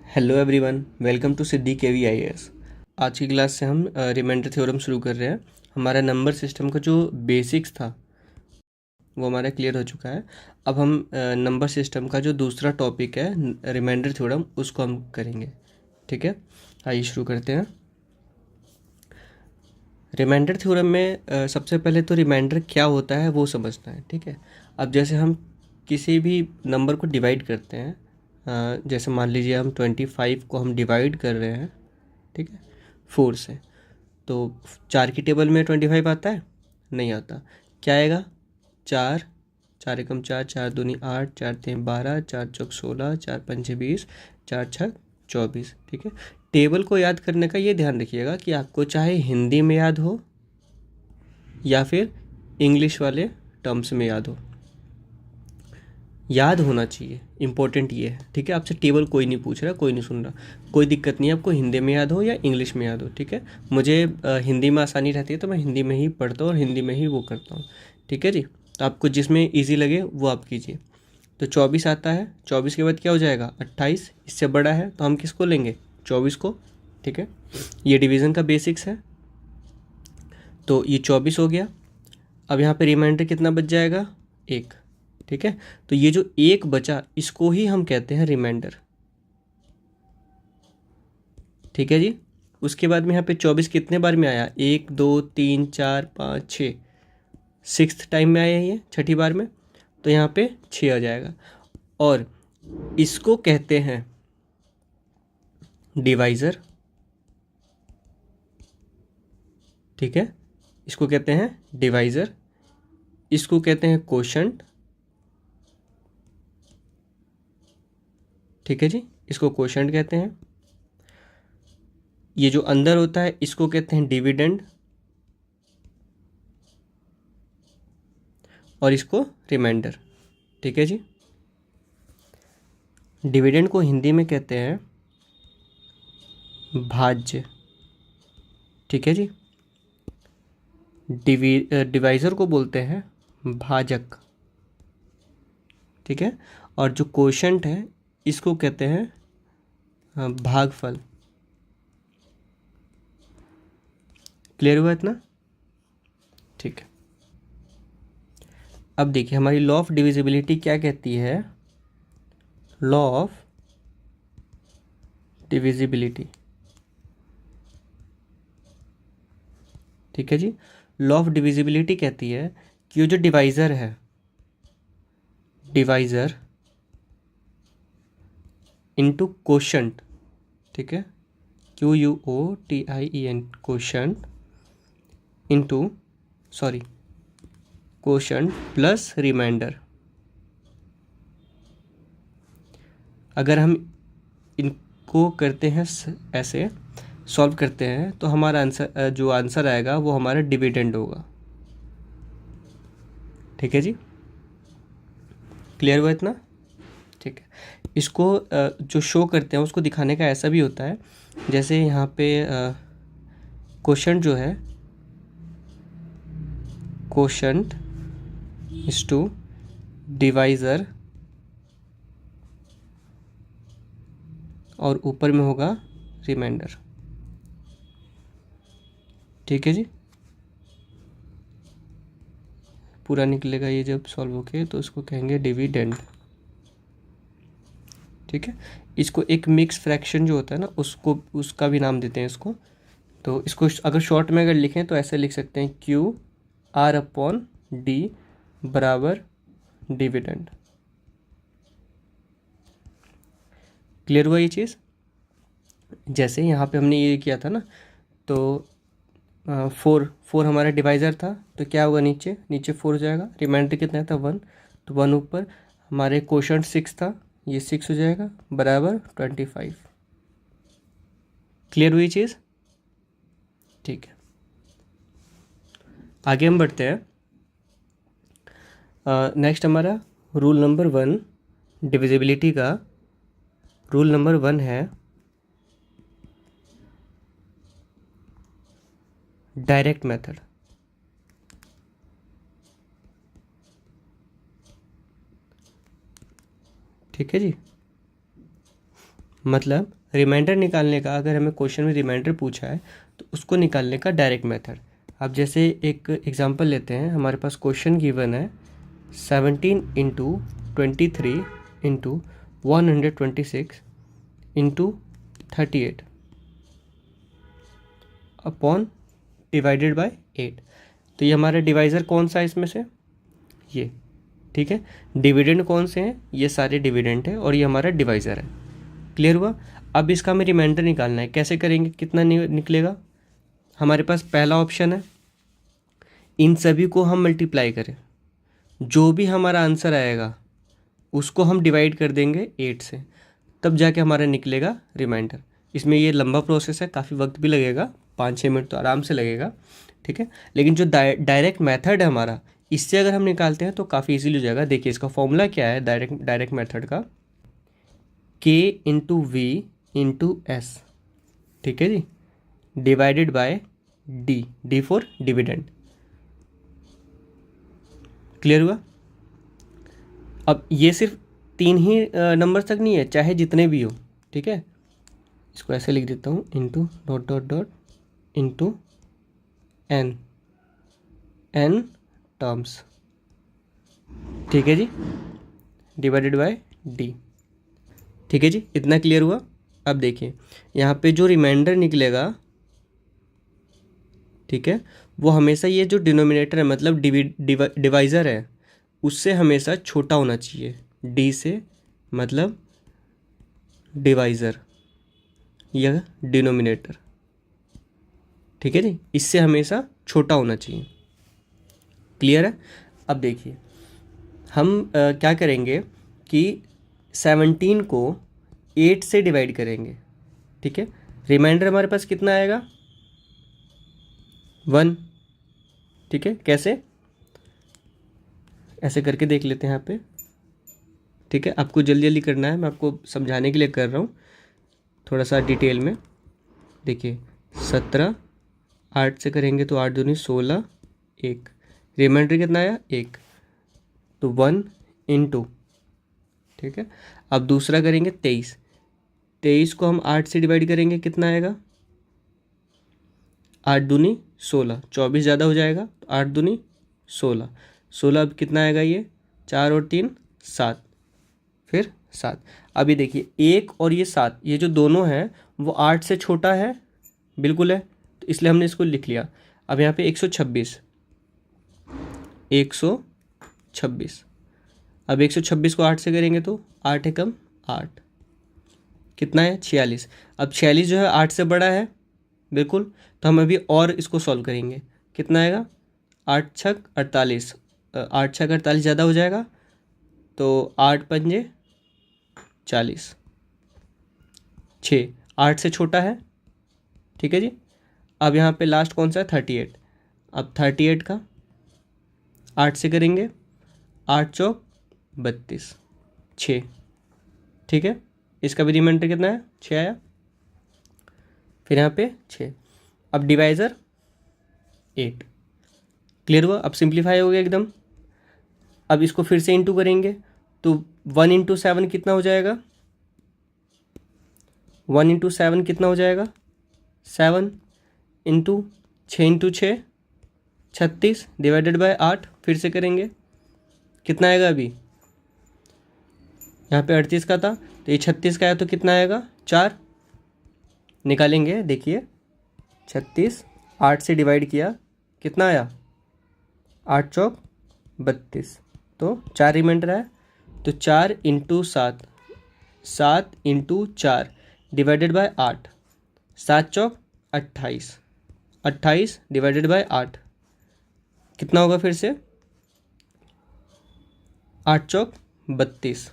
Hello everyone, welcome to Siddhi KVIS। आज की class से हम रिमाइंडर थ्योरम शुरू कर रहे हैं। हमारा नंबर सिस्टम का जो बेसिक्स था वो हमारा क्लियर हो चुका है। अब हम नंबर सिस्टम का जो दूसरा टॉपिक है रिमाइंडर थ्योरम उसको हम करेंगे। ठीक है, आइए शुरू करते हैं। रिमाइंडर थ्योरम में सबसे पहले तो रिमाइंडर क्या होता है वो समझना है। ठीक है, अब जैसे हम किसी भी नंबर को डिवाइड करते हैं, जैसे मान लीजिए हम 25 को हम डिवाइड कर रहे हैं, ठीक है, 4 से, तो 4 की टेबल में 25 आता है? नहीं आता। क्या आएगा? 4, 4 एकम 4, 4 दूनी 8, 4 तीन 12, 4 चौक 16, 4 पंचे 20, 4 छः 24। ठीक है, टेबल को याद करने का ये ध्यान रखिएगा कि आपको चाहे हिंदी में याद हो या फिर इंग्लिश वाले टर्म्स में याद हो, याद होना चाहिए। इंपॉर्टेंट ये है। ठीक है, आपसे टेबल कोई नहीं पूछ रहा, कोई नहीं सुन रहा, कोई दिक्कत नहीं है, आपको हिंदी में याद हो या इंग्लिश में याद हो। ठीक है, मुझे हिंदी में आसानी रहती है तो मैं हिंदी में ही पढ़ता हूँ और हिंदी में ही वो करता हूँ। ठीक है जी, तो आपको जिसमें ईजी लगे वो आप कीजिए। तो 24 आता है, 24 के बाद क्या हो जाएगा? 28। इससे बड़ा है तो हम किसको लेंगे? 24 को। ठीक है, ये डिवीज़न का बेसिक्स है। तो ये 24 हो गया। अब यहाँ पे रिमाइंडर कितना बच जाएगा? 1। ठीक है, तो ये जो 1 बचा इसको ही हम कहते हैं रिमाइंडर। ठीक है जी, उसके बाद में यहाँ पे 24 कितने बार में आया? 1 2 3 4 5 6, सिक्स्थ टाइम में आया ये, छठी बार में, तो यहाँ पे 6 आ जाएगा। और इसको कहते हैं डिवाइज़र। ठीक है, इसको कहते हैं डिवाइज़र, इसको कहते हैं कोशंट। ठीक है जी, इसको कोशंट कहते हैं। ये जो अंदर होता है इसको कहते हैं डिविडेंड, और इसको रिमाइंडर। ठीक है जी, डिविडेंड को हिंदी में कहते हैं भाज्य। ठीक है जी, डिवाइज़र को बोलते हैं भाजक। ठीक है, और जो कोशंट है इसको कहते हैं भागफल। क्लियर हुआ इतना? ठीक है, अब देखिए हमारी लॉ ऑफ डिविजिबिलिटी क्या कहती है। लॉ ऑफ डिविजिबिलिटी, ठीक है जी, लॉ ऑफ डिविजिबिलिटी कहती है कि ये जो डिवाइज़र है, डिवाइज़र इनटू कोशंट, ठीक है, QUOTIEN, quotient into, sorry, quotient plus remainder. अगर हम इनको करते हैं ऐसे सॉल्व करते हैं तो हमारा आंसर, जो आंसर आएगा वो हमारा डिविडेंड होगा। ठीक है जी, क्लियर हुआ इतना? ठीक है, इसको जो शो करते हैं उसको दिखाने का ऐसा भी होता है, जैसे यहाँ पे कोशंट जो है, कोशंट इज टू डिवाइज़र, और ऊपर में होगा रिमाइंडर। ठीक है जी, पूरा निकलेगा ये जब सॉल्व होके, तो उसको कहेंगे डिविडेंड। ठीक है, इसको एक मिक्स फ्रैक्शन जो होता है ना उसको, उसका भी नाम देते हैं इसको। तो इसको अगर शॉर्ट में अगर लिखें तो ऐसे लिख सकते हैं QR/D बराबर डिविडेंड। क्लियर हुआ ये चीज़? जैसे यहाँ पे हमने ये किया था ना, तो 4 हमारा डिवाइज़र था, तो क्या होगा? नीचे नीचे 4 हो जाएगा। रिमाइंडर कितना था? 1, तो 1 ऊपर। हमारे क्वोशंट 6 था, ये 6 हो जाएगा बराबर 25। क्लियर हुई चीज़? ठीक है, आगे हम बढ़ते हैं। नेक्स्ट हमारा रूल नंबर 1 डिविजिबिलिटी का, रूल नंबर 1 है डायरेक्ट मेथड। ठीक है जी, मतलब रिमाइंडर निकालने का, अगर हमें क्वेश्चन में रिमाइंडर पूछा है तो उसको निकालने का डायरेक्ट मेथड। अब जैसे एक एग्जांपल लेते हैं, हमारे पास क्वेश्चन गिवन है 17 into 23 into 126 into 38 upon divided by 8। तो ये हमारा डिवाइज़र कौन सा है इसमें से, ये, ठीक है। डिविडेंड कौन से हैं, ये सारे डिविडेंड है और ये हमारा डिवाइज़र है। क्लियर हुआ। अब इसका हमें रिमाइंडर निकालना है, कैसे करेंगे, कितना निकलेगा। हमारे पास पहला ऑप्शन है, इन सभी को हम मल्टीप्लाई करें, जो भी हमारा आंसर आएगा उसको हम डिवाइड कर देंगे 8 से, तब जाके हमारा निकलेगा रिमाइंडर। इसमें ये लंबा प्रोसेस है, काफ़ी वक्त भी लगेगा, 5-6 मिनट तो आराम से लगेगा, ठीक है। लेकिन जो डायरेक्ट मेथड है हमारा, इससे अगर हम निकालते हैं तो काफ़ी इजीली हो जाएगा। देखिए इसका फॉर्मूला क्या है डायरेक्ट मेथड का, k into V into S, ठीक है जी, divided by D for dividend. Clear हुआ। अब ये सिर्फ 3 ही नंबर तक नहीं है, चाहे जितने भी हो, ठीक है। इसको ऐसे लिख देता हूँ, into dot dot dot into n terms, ठीक है जी, डिवाइडेड बाय डी, ठीक है जी। इतना क्लियर हुआ। अब देखिए यहाँ पे जो रिमाइंडर निकलेगा, ठीक है, वो हमेशा ये जो डिनोमिनेटर है मतलब डिवाइज़र है उससे हमेशा छोटा होना चाहिए। डी से मतलब डिवाइज़र, यह डिनोमिनेटर, ठीक है जी, इससे हमेशा छोटा होना चाहिए। क्लियर है। अब देखिए हम क्या करेंगे कि 17 को 8 से डिवाइड करेंगे, ठीक है। रिमाइंडर हमारे पास कितना आएगा, 1, ठीक है। कैसे, ऐसे करके देख लेते हैं यहाँ पे, ठीक है। आपको जल्दी जल्दी करना है, मैं आपको समझाने के लिए कर रहा हूँ थोड़ा सा डिटेल में। देखिए 17, 8 से करेंगे तो 8 दूनी 16, 1, रिमाइंडर कितना आया 1, तो 1 इंटू, ठीक है। अब दूसरा करेंगे 23, 23 को हम 8 से डिवाइड करेंगे, कितना आएगा, 8 दूनी 16, 24 ज़्यादा हो जाएगा तो 8 दूनी 16, 16 अब कितना आएगा, ये 4 और 3 7, फिर 7। अभी देखिए 1 और ये 7, ये जो दोनों हैं वो 8 से छोटा है, बिल्कुल है, तो इसलिए हमने इसको लिख लिया। अब यहाँ पे 126, 126, अब 126 को 8 से करेंगे तो 8 एकम 8, कितना है 46। अब 46 जो है 8 से बड़ा है, बिल्कुल, तो हम अभी और इसको सॉल्व करेंगे, कितना आएगा 8 छक 48, 8 छक 48 ज़्यादा हो जाएगा तो 8 पंजे 40, 6, 8 से छोटा है, ठीक है जी। अब यहाँ पे लास्ट कौन सा है 38, अब 38 का 8 से करेंगे, 8 चौक 32, 6, ठीक है। इसका भी रिमाइंडर कितना है 6 आया, फिर यहाँ पे 6, अब डिवाइज़र 8। क्लियर हुआ। अब सिंप्लीफाई हो गया एकदम। अब इसको फिर से इंटू करेंगे तो 1 इंटू 7 कितना हो जाएगा, 1 इंटू 7 कितना हो जाएगा 7 इंटू 6 इंटू 6 36 डिवाइडेड बाय 8, फिर से करेंगे, कितना आएगा, अभी यहाँ पे 38 का था तो ये 36 का आया तो कितना आएगा 4, निकालेंगे। देखिए 36 8 से डिवाइड किया, कितना आया 8 चौक 32, तो 4 रिमाइंडर आया, तो 4 into 7, 7 into 4 divided by 8, 7 Chowk 28, 28 divided by 8, कितना होगा फिर से 8 चौक 32,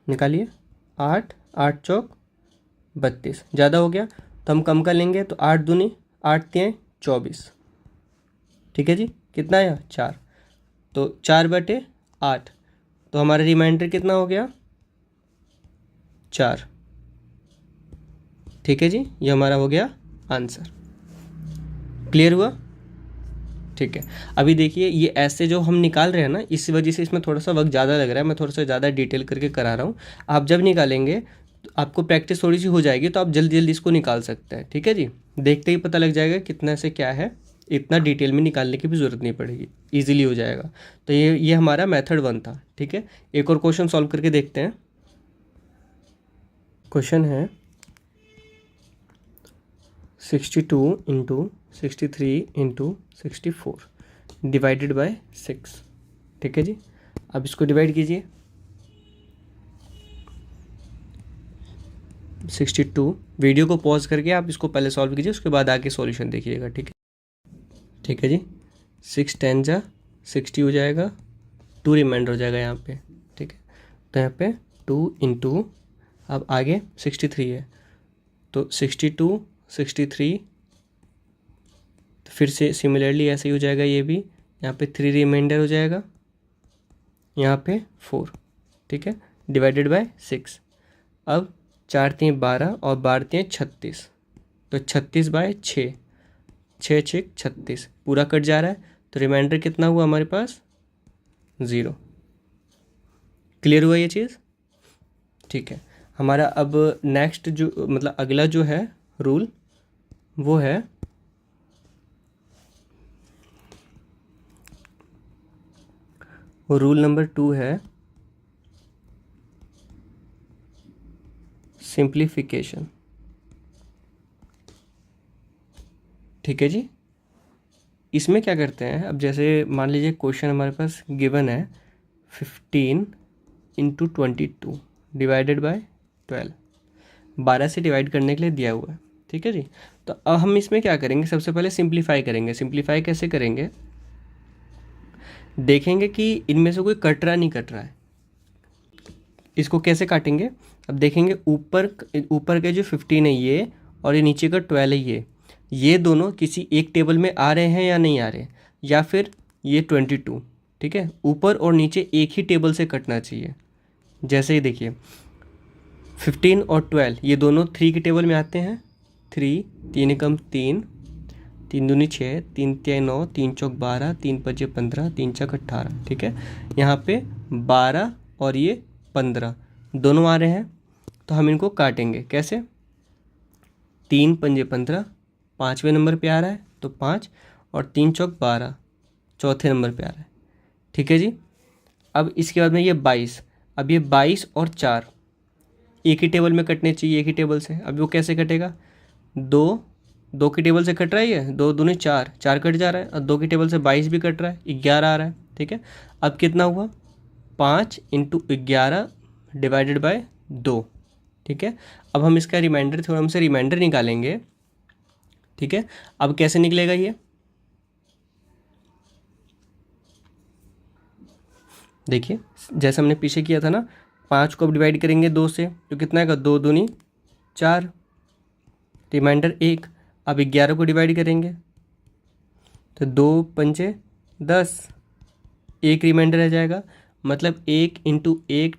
निकालिए 8, 8 चौक 32, ज़्यादा हो गया तो हम कम कर लेंगे, तो 8 दूनी 8 3 24, ठीक है जी, कितना आया 4, तो 4/8, तो हमारा रिमाइंडर कितना हो गया 4, ठीक है जी, ये हमारा हो गया आंसर। क्लियर हुआ। ठीक है। अभी देखिए ये ऐसे जो हम निकाल रहे हैं ना, इस वजह से इसमें थोड़ा सा वक्त ज़्यादा लग रहा है, मैं थोड़ा सा ज़्यादा डिटेल करके करा रहा हूँ। आप जब निकालेंगे तो आपको प्रैक्टिस थोड़ी सी हो जाएगी, तो आप जल्दी जल्दी इसको निकाल सकते हैं। ठीक है जी, देखते ही पता लग जाएगा कितना से क्या है, इतना डिटेल में निकालने की भी ज़रूरत नहीं पड़ेगी, ईजिली हो जाएगा। तो ये हमारा मेथड 1 था। ठीक है, एक और क्वेश्चन सॉल्व करके देखते हैं। क्वेश्चन है 62 इंटू 63 इंटू 64 डिवाइडेड बाय 6। ठीक है जी, अब इसको डिवाइड कीजिए। 62, वीडियो को पॉज करके आप इसको पहले सॉल्व कीजिए, उसके बाद आके सॉल्यूशन देखिएगा। ठीक है, ठीक है जी। 6 10 जा 60 हो जाएगा, 2 रिमाइंडर हो जाएगा यहाँ पे। ठीक है, तो यहाँ पे 2 इंटू, अब आगे 63 है तो 62 63, तो फिर से सिमिलरली ऐसे ही हो जाएगा ये भी। यहाँ पे 3 रिमाइंडर हो जाएगा, यहाँ पे 4। ठीक है, डिवाइडेड बाय 6। अब 4 3 12 और 12 3 36, तो 36 बाय 6, 6 6 36 पूरा कट जा रहा है, तो रिमाइंडर कितना हुआ हमारे पास? 0। क्लियर हुआ ये चीज़? ठीक है, हमारा अब नेक्स्ट जो मतलब अगला जो है रूल, वो है रूल नंबर 2 है सिंप्लीफिकेशन। ठीक है जी, इसमें क्या करते हैं, अब जैसे मान लीजिए क्वेश्चन हमारे पास गिवन है 15 इंटू 22 डिवाइडेड बाय 12, 12 से डिवाइड करने के लिए दिया हुआ है। ठीक है जी, तो अब हम इसमें क्या करेंगे, सबसे पहले सिंप्लीफाई करेंगे। सिंप्लीफाई कैसे करेंगे, देखेंगे कि इनमें से कोई कट रहा नहीं कट रहा है। इसको कैसे काटेंगे, अब देखेंगे ऊपर ऊपर के जो 15 है ये, और ये नीचे का 12 है ये दोनों किसी एक टेबल में आ रहे हैं या नहीं आ रहे, या फिर ये 22। ठीक है, ऊपर और नीचे एक ही टेबल से कटना चाहिए। जैसे ही देखिए 15 और 12 ये दोनों 3 के टेबल में आते हैं। 3 3 एकम 3, 3 दूनी 6, 3 3 9, 3 चौक 12, 3 5 15, 3 चौक 18। ठीक है, यहाँ पे 12 और ये 15 दोनों आ रहे हैं, तो हम इनको काटेंगे कैसे। 3 पंजे 15 5वें नंबर पे आ रहा है तो 5, और 3 चौक 12 चौथे नंबर पे आ रहा है। ठीक है जी, अब इसके बाद में ये 22, अब ये 22 और 4 एक ही टेबल में कटने चाहिए, एक ही टेबल से। अब वो कैसे कटेगा, 2 की टेबल से कट रहा है, ये 2 दूनी 4, 4 कट जा रहा है, और 2 की टेबल से 22 भी कट रहा है, 11 आ रहा है। ठीक है, अब कितना हुआ, 5 इंटू 11 डिवाइडेड बाय 2। ठीक है, अब हम इसका रिमाइंडर थ्योरम से रिमाइंडर निकालेंगे। ठीक है, अब कैसे निकलेगा ये, देखिए जैसे हमने पीछे किया था ना, 5 को अब डिवाइड करेंगे 2 से, तो कितना आएगा, 2 दूनी 4, रिमाइंडर 1। अब 11 को डिवाइड करेंगे तो 2 पंजे 10, एक रिमाइंडर रह जाएगा, मतलब 1 इंटू 1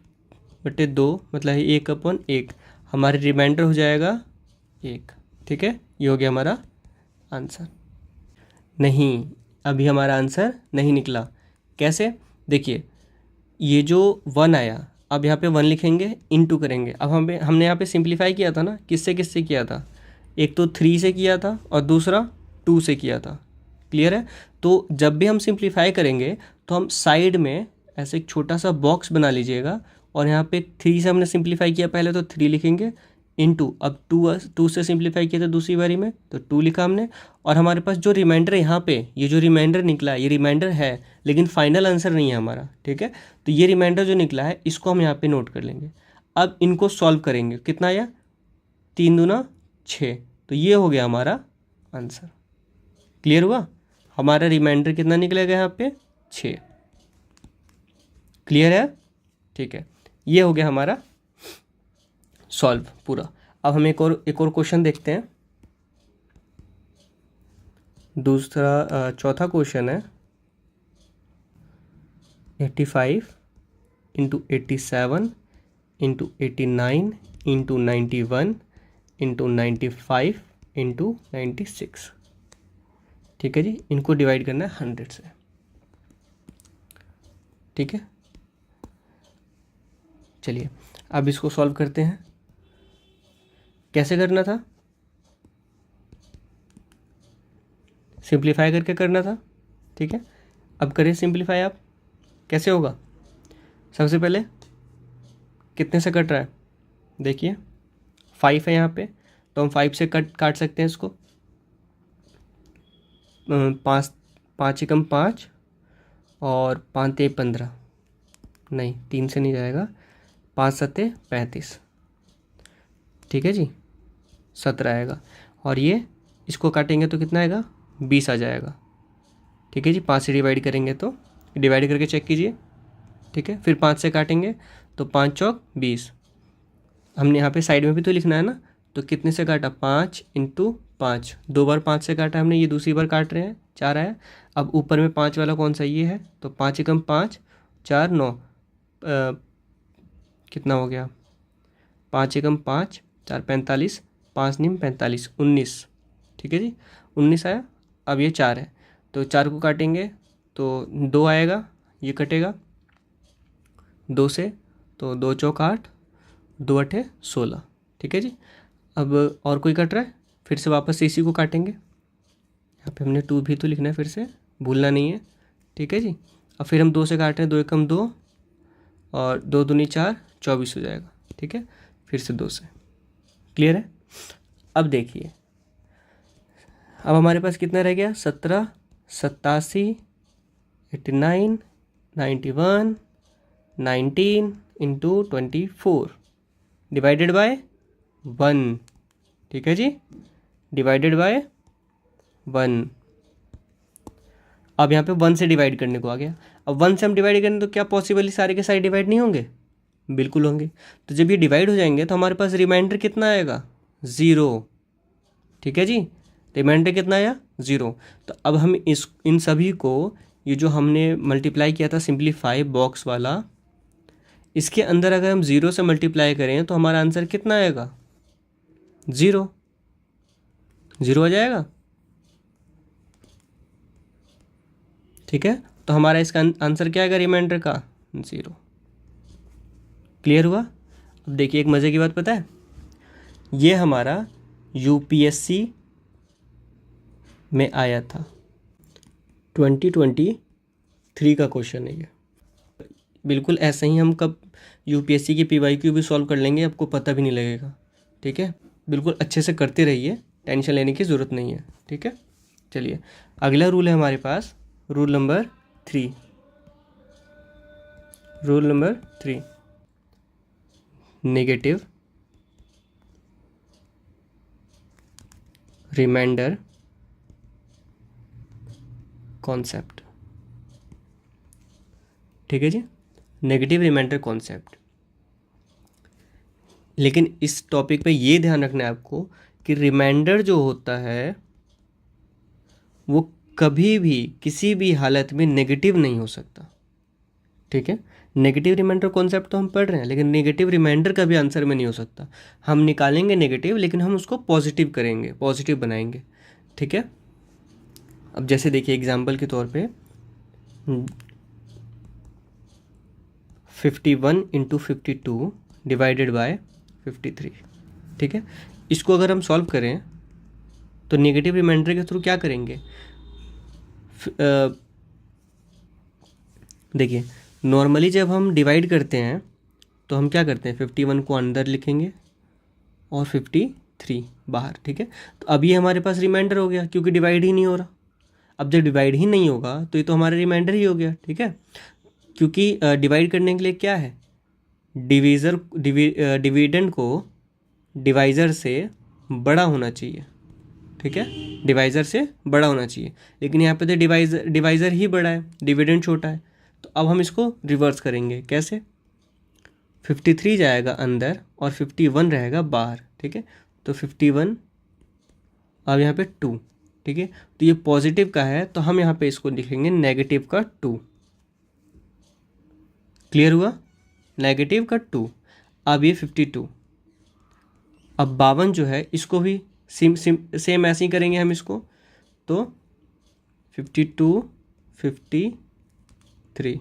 बटे 2, मतलब 1/1, हमारे रिमाइंडर हो जाएगा 1। ठीक है, ये हो गया हमारा आंसर। नहीं, अभी हमारा आंसर नहीं निकला। कैसे, देखिए ये जो 1 आया, अब यहाँ पे 1 लिखेंगे, इनटू करेंगे। अब हमने यहाँ पे सिंप्लीफाई किया था ना, किससे किससे किया था, एक तो 3 से किया था और दूसरा 2 से किया था। क्लियर है, तो जब भी हम सिंप्लीफाई करेंगे तो हम साइड में ऐसे एक छोटा सा बॉक्स बना लीजिएगा, और यहाँ पे 3 से हमने सिंप्लीफाई किया पहले, तो 3 लिखेंगे, इनटू अब 2 से सिंप्लीफाई किया था दूसरी बारी में, तो 2 लिखा हमने। और हमारे पास जो रिमाइंडर है यहाँ पे, ये जो रिमाइंडर निकला है, ये रिमाइंडर है लेकिन फाइनल आंसर नहीं है हमारा। ठीक है, तो ये रिमाइंडर जो निकला है इसको हम यहाँ पे नोट कर लेंगे। अब इनको सॉल्व करेंगे, कितना आया, 3 दूना 6, तो ये हो गया हमारा आंसर। क्लियर हुआ, हमारा रिमाइंडर कितना निकलेगा यहाँ पे, 6। क्लियर है, ठीक है, ये हो गया हमारा सॉल्व पूरा। अब हम एक और क्वेश्चन देखते हैं। दूसरा चौथा क्वेश्चन है 85 into 87 into 89 into 91 into 95 into 96। ठीक है जी, इनको डिवाइड करना है 100 से। ठीक है, चलिए अब इसको सॉल्व करते हैं। कैसे करना था? सिंप्लीफाई करके करना था। ठीक है, अब करें सिंप्लीफाई। आप कैसे होगा? सबसे पहले कितने से कट रहा है? देखिए 5 है यहाँ पे, तो हम 5 से काट सकते हैं इसको। 5 5 एकम 5 और 5 ते 15, नहीं 3 से नहीं जाएगा, 5 सत्ते 35। ठीक है जी, 17 आएगा। और ये इसको काटेंगे तो कितना आएगा? 20 आ जाएगा। ठीक है जी, 5 से डिवाइड करेंगे तो डिवाइड करके चेक कीजिए। ठीक है, फिर 5 से काटेंगे तो 5 चौक 20। हमने यहाँ पे साइड में भी तो लिखना है ना, तो कितने से काटा? 5 × 5, 2 बार 5 से काटा हमने, ये दूसरी बार काट रहे हैं, 4 आया। अब ऊपर में 5 वाला कौन सा? ये है, तो 5 एकम 5, 4 9, कितना हो गया? 5 एकम 5, 4 45, 5 नीम 45, 19। ठीक है जी, 19 आया। अब ये 4 है, तो 4 को काटेंगे तो 2 आएगा, ये कटेगा 2 से, तो 2 चौक 8, 2 अठे 16। ठीक है जी, अब और कोई कट रहा है, फिर से वापस से इसी को काटेंगे। यहाँ पे हमने 2 भी तो लिखना है, फिर से भूलना नहीं है। ठीक है जी, अब फिर हम 2 से काट रहे हैं, 2 एकम 2 और 2 दूनी 4, 24 हो जाएगा। ठीक है, फिर से 2 से। क्लियर है? अब देखिए, अब हमारे पास कितना रह गया? 17, 87, 89, 91, 19 × 24 डिवाइडेड बाय 1। ठीक है जी, डिवाइडेड बाय 1। अब यहाँ पे 1 से डिवाइड करने को आ गया। अब 1 से हम डिवाइड करें तो क्या पॉसिबली सारे के सारे डिवाइड नहीं होंगे? बिल्कुल होंगे। तो जब ये डिवाइड हो जाएंगे तो हमारे पास रिमाइंडर कितना आएगा? 0। ठीक है जी, रिमाइंडर कितना आया? 0। तो अब हम इन सभी को, ये जो हमने मल्टीप्लाई किया था सिंप्लीफाई बॉक्स वाला, इसके अंदर अगर हम 0 से मल्टीप्लाई करें तो हमारा आंसर कितना आएगा? 0 आ जाएगा। ठीक है, तो हमारा इसका आंसर क्या आएगा रिमाइंडर का? 0। क्लियर हुआ? अब देखिए एक मज़े की बात पता है, ये हमारा यूपीएससी में आया था, 2023 का क्वेश्चन है ये। बिल्कुल ऐसे ही हम कब यूपीएससी की पीवाईक्यू भी सॉल्व कर लेंगे, आपको पता भी नहीं लगेगा। ठीक है, बिल्कुल अच्छे से करते रहिए, टेंशन लेने की ज़रूरत नहीं है। ठीक है, चलिए अगला रूल है हमारे पास, rule number 3। Rule number 3, negative remainder concept. ठीक है जी, नेगेटिव रिमाइंडर कॉन्सेप्ट। लेकिन इस टॉपिक पे ये ध्यान रखना है आपको कि रिमाइंडर जो होता है वो कभी भी किसी भी हालत में नेगेटिव नहीं हो सकता। ठीक है, नेगेटिव रिमाइंडर कॉन्सेप्ट तो हम पढ़ रहे हैं, लेकिन नेगेटिव रिमाइंडर का भी आंसर में नहीं हो सकता। हम निकालेंगे नेगेटिव, लेकिन हम उसको पॉजिटिव करेंगे, पॉजिटिव बनाएंगे। ठीक है, अब जैसे देखिए एग्जाम्पल के तौर पे 51 × 52 डिवाइडेड बाय 53। ठीक है, इसको अगर हम सॉल्व करें तो नेगेटिव रिमाइंडर के थ्रू क्या करेंगे? देखिए नॉर्मली जब हम डिवाइड करते हैं तो हम क्या करते हैं? 51 को अंदर लिखेंगे और 53 बाहर। ठीक है, तो अब ये हमारे पास रिमाइंडर हो गया, क्योंकि डिवाइड ही नहीं हो रहा। अब जब डिवाइड ही नहीं होगा तो ये तो हमारा रिमाइंडर ही हो गया। ठीक है, क्योंकि डिवाइड करने के लिए क्या है? डिविडेंड को डिवाइज़र से बड़ा होना चाहिए। ठीक है, डिवाइज़र से बड़ा होना चाहिए, लेकिन यहाँ पे तो डिवाइज़र ही बड़ा है, डिविडेंड छोटा है। तो अब हम इसको रिवर्स करेंगे। कैसे? 53 जाएगा अंदर और 51 रहेगा बाहर। ठीक है, तो 51, अब यहाँ पे 2। ठीक है, तो ये पॉजिटिव का है, तो हम यहाँ पे इसको लिखेंगे नेगेटिव का 2। क्लियर हुआ? नेगेटिव का 2। अब ये 52, अब 52 जो है इसको भी सेम ऐसे ही करेंगे हम इसको, तो 52, 53।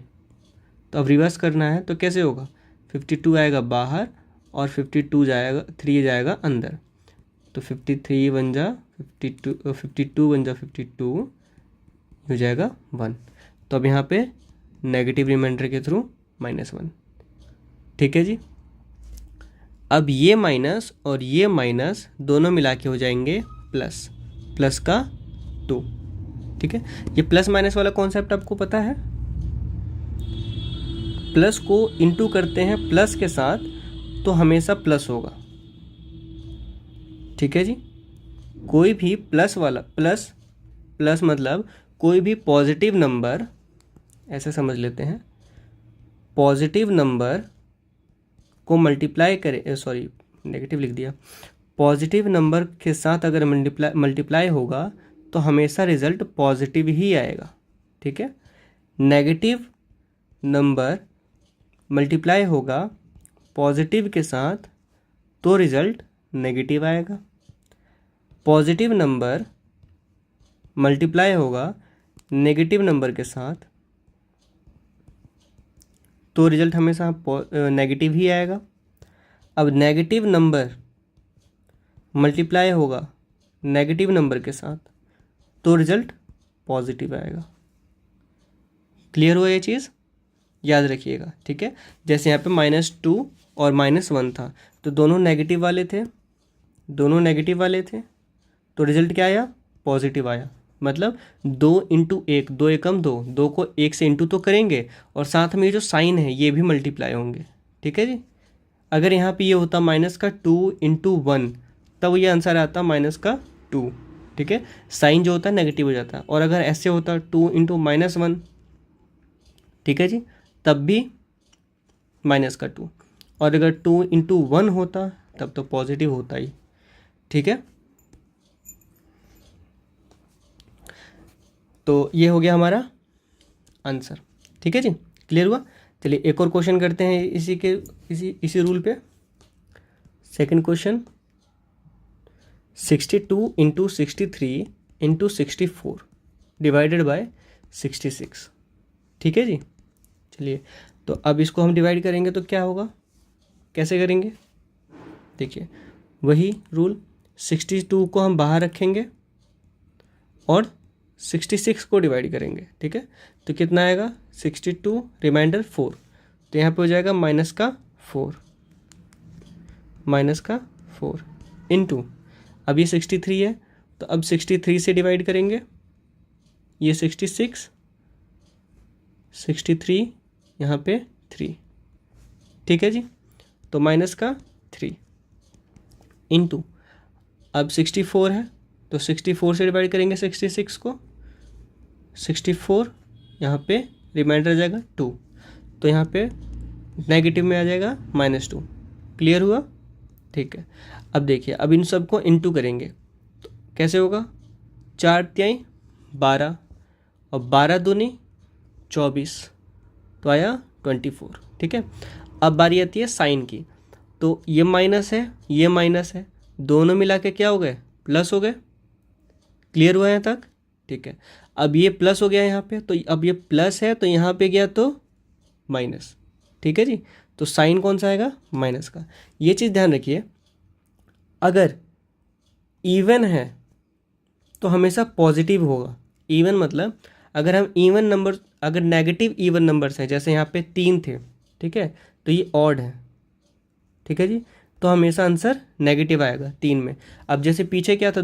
तो अब रिवर्स करना है तो कैसे होगा, 52 आएगा बाहर और 52 जाएगा, 3 जाएगा अंदर। तो 53 बन जा 52, 52 बन जा 52, हो जाएगा 1। तो अब यहाँ पे नेगेटिव रिमाइंडर के थ्रू -1। ठीक है जी। अब ये माइनस और ये माइनस दोनों मिला के हो जाएंगे प्लस, प्लस का 2। ठीक है, ये प्लस माइनस वाला कॉन्सेप्ट आपको पता है। प्लस को इंटू करते हैं प्लस के साथ तो हमेशा प्लस होगा। ठीक है जी, कोई भी प्लस वाला, प्लस प्लस मतलब कोई भी पॉजिटिव नंबर, ऐसे समझ लेते हैं, पॉजिटिव नंबर को मल्टीप्लाई करें, सॉरी नेगेटिव लिख दिया, पॉजिटिव नंबर के साथ अगर मल्टीप्लाई होगा तो हमेशा रिजल्ट पॉजिटिव ही आएगा। ठीक है, नेगेटिव नंबर मल्टीप्लाई होगा पॉजिटिव के साथ तो रिजल्ट नेगेटिव आएगा। पॉजिटिव नंबर मल्टीप्लाई होगा नेगेटिव नंबर के साथ तो रिजल्ट हमेशा नेगेटिव ही आएगा। अब नेगेटिव नंबर मल्टीप्लाई होगा नेगेटिव नंबर के साथ तो रिजल्ट पॉजिटिव आएगा। क्लियर हुआ ये चीज़, याद रखिएगा। ठीक है, जैसे यहाँ पे -2 और -1 था तो दोनों नेगेटिव वाले थे, दोनों नेगेटिव वाले थे तो रिजल्ट क्या आया, पॉजिटिव आया। मतलब 2 × 1, 2 एकम 2, 2 को 1 से इंटू तो करेंगे और साथ में ये जो साइन है ये भी मल्टीप्लाई होंगे। ठीक है जी, अगर यहाँ पे ये होता -2 × 1 तब ये आंसर आता -2। ठीक है, साइन जो होता है नेगेटिव हो जाता है। और अगर ऐसे होता 2 × -1, ठीक है जी, तब भी -2। और अगर 2 × 1 होता तब तो पॉजिटिव होता ही। ठीक है, तो ये हो गया हमारा आंसर। ठीक है जी, क्लियर हुआ। चलिए एक और क्वेश्चन करते हैं इसी रूल पे। Second question, 62 × 63 × 64 divided by 66। ठीक है जी, चलिए तो अब इसको हम डिवाइड करेंगे तो क्या होगा, कैसे करेंगे, देखिए वही रूल, 62 को हम बाहर रखेंगे और 66 को डिवाइड करेंगे। ठीक है, तो कितना आएगा, 62 रिमाइंडर 4, तो यहाँ पे हो जाएगा -4 इनटू, अब ये 63 है तो अब 63 से डिवाइड करेंगे, ये 63 यहाँ पे 3। ठीक है जी, तो -3 इनटू, अब 64 है तो 64 से डिवाइड करेंगे 66 को, 64 यहाँ पे रिमाइंडर आ जाएगा 2, तो यहाँ पे नेगेटिव में आ जाएगा -2। क्लियर हुआ। ठीक है, अब देखिए अब इन सब को इनटू करेंगे तो कैसे होगा, 4 × 12 और 12 दूनी 24 तो आया 24। ठीक है, अब बारी आती है साइन की, तो ये माइनस है ये माइनस है, दोनों मिला के क्या हो गए, प्लस हो गए। क्लियर हुआ यहाँ तक। ठीक है, अब ये प्लस हो गया यहाँ पे, तो अब ये प्लस है तो यहाँ पे गया तो माइनस। ठीक है जी, तो साइन कौन सा आएगा, माइनस का। ये चीज़ ध्यान रखिए, अगर इवन है तो हमेशा पॉजिटिव होगा। इवन मतलब अगर हम इवन नंबर, अगर नेगेटिव इवन नंबर्स हैं, जैसे यहाँ पे 3 थे, ठीक है, तो ये ऑड है। ठीक है जी, तो हमेशा आंसर नेगेटिव आएगा 3 में। अब जैसे पीछे क्या था,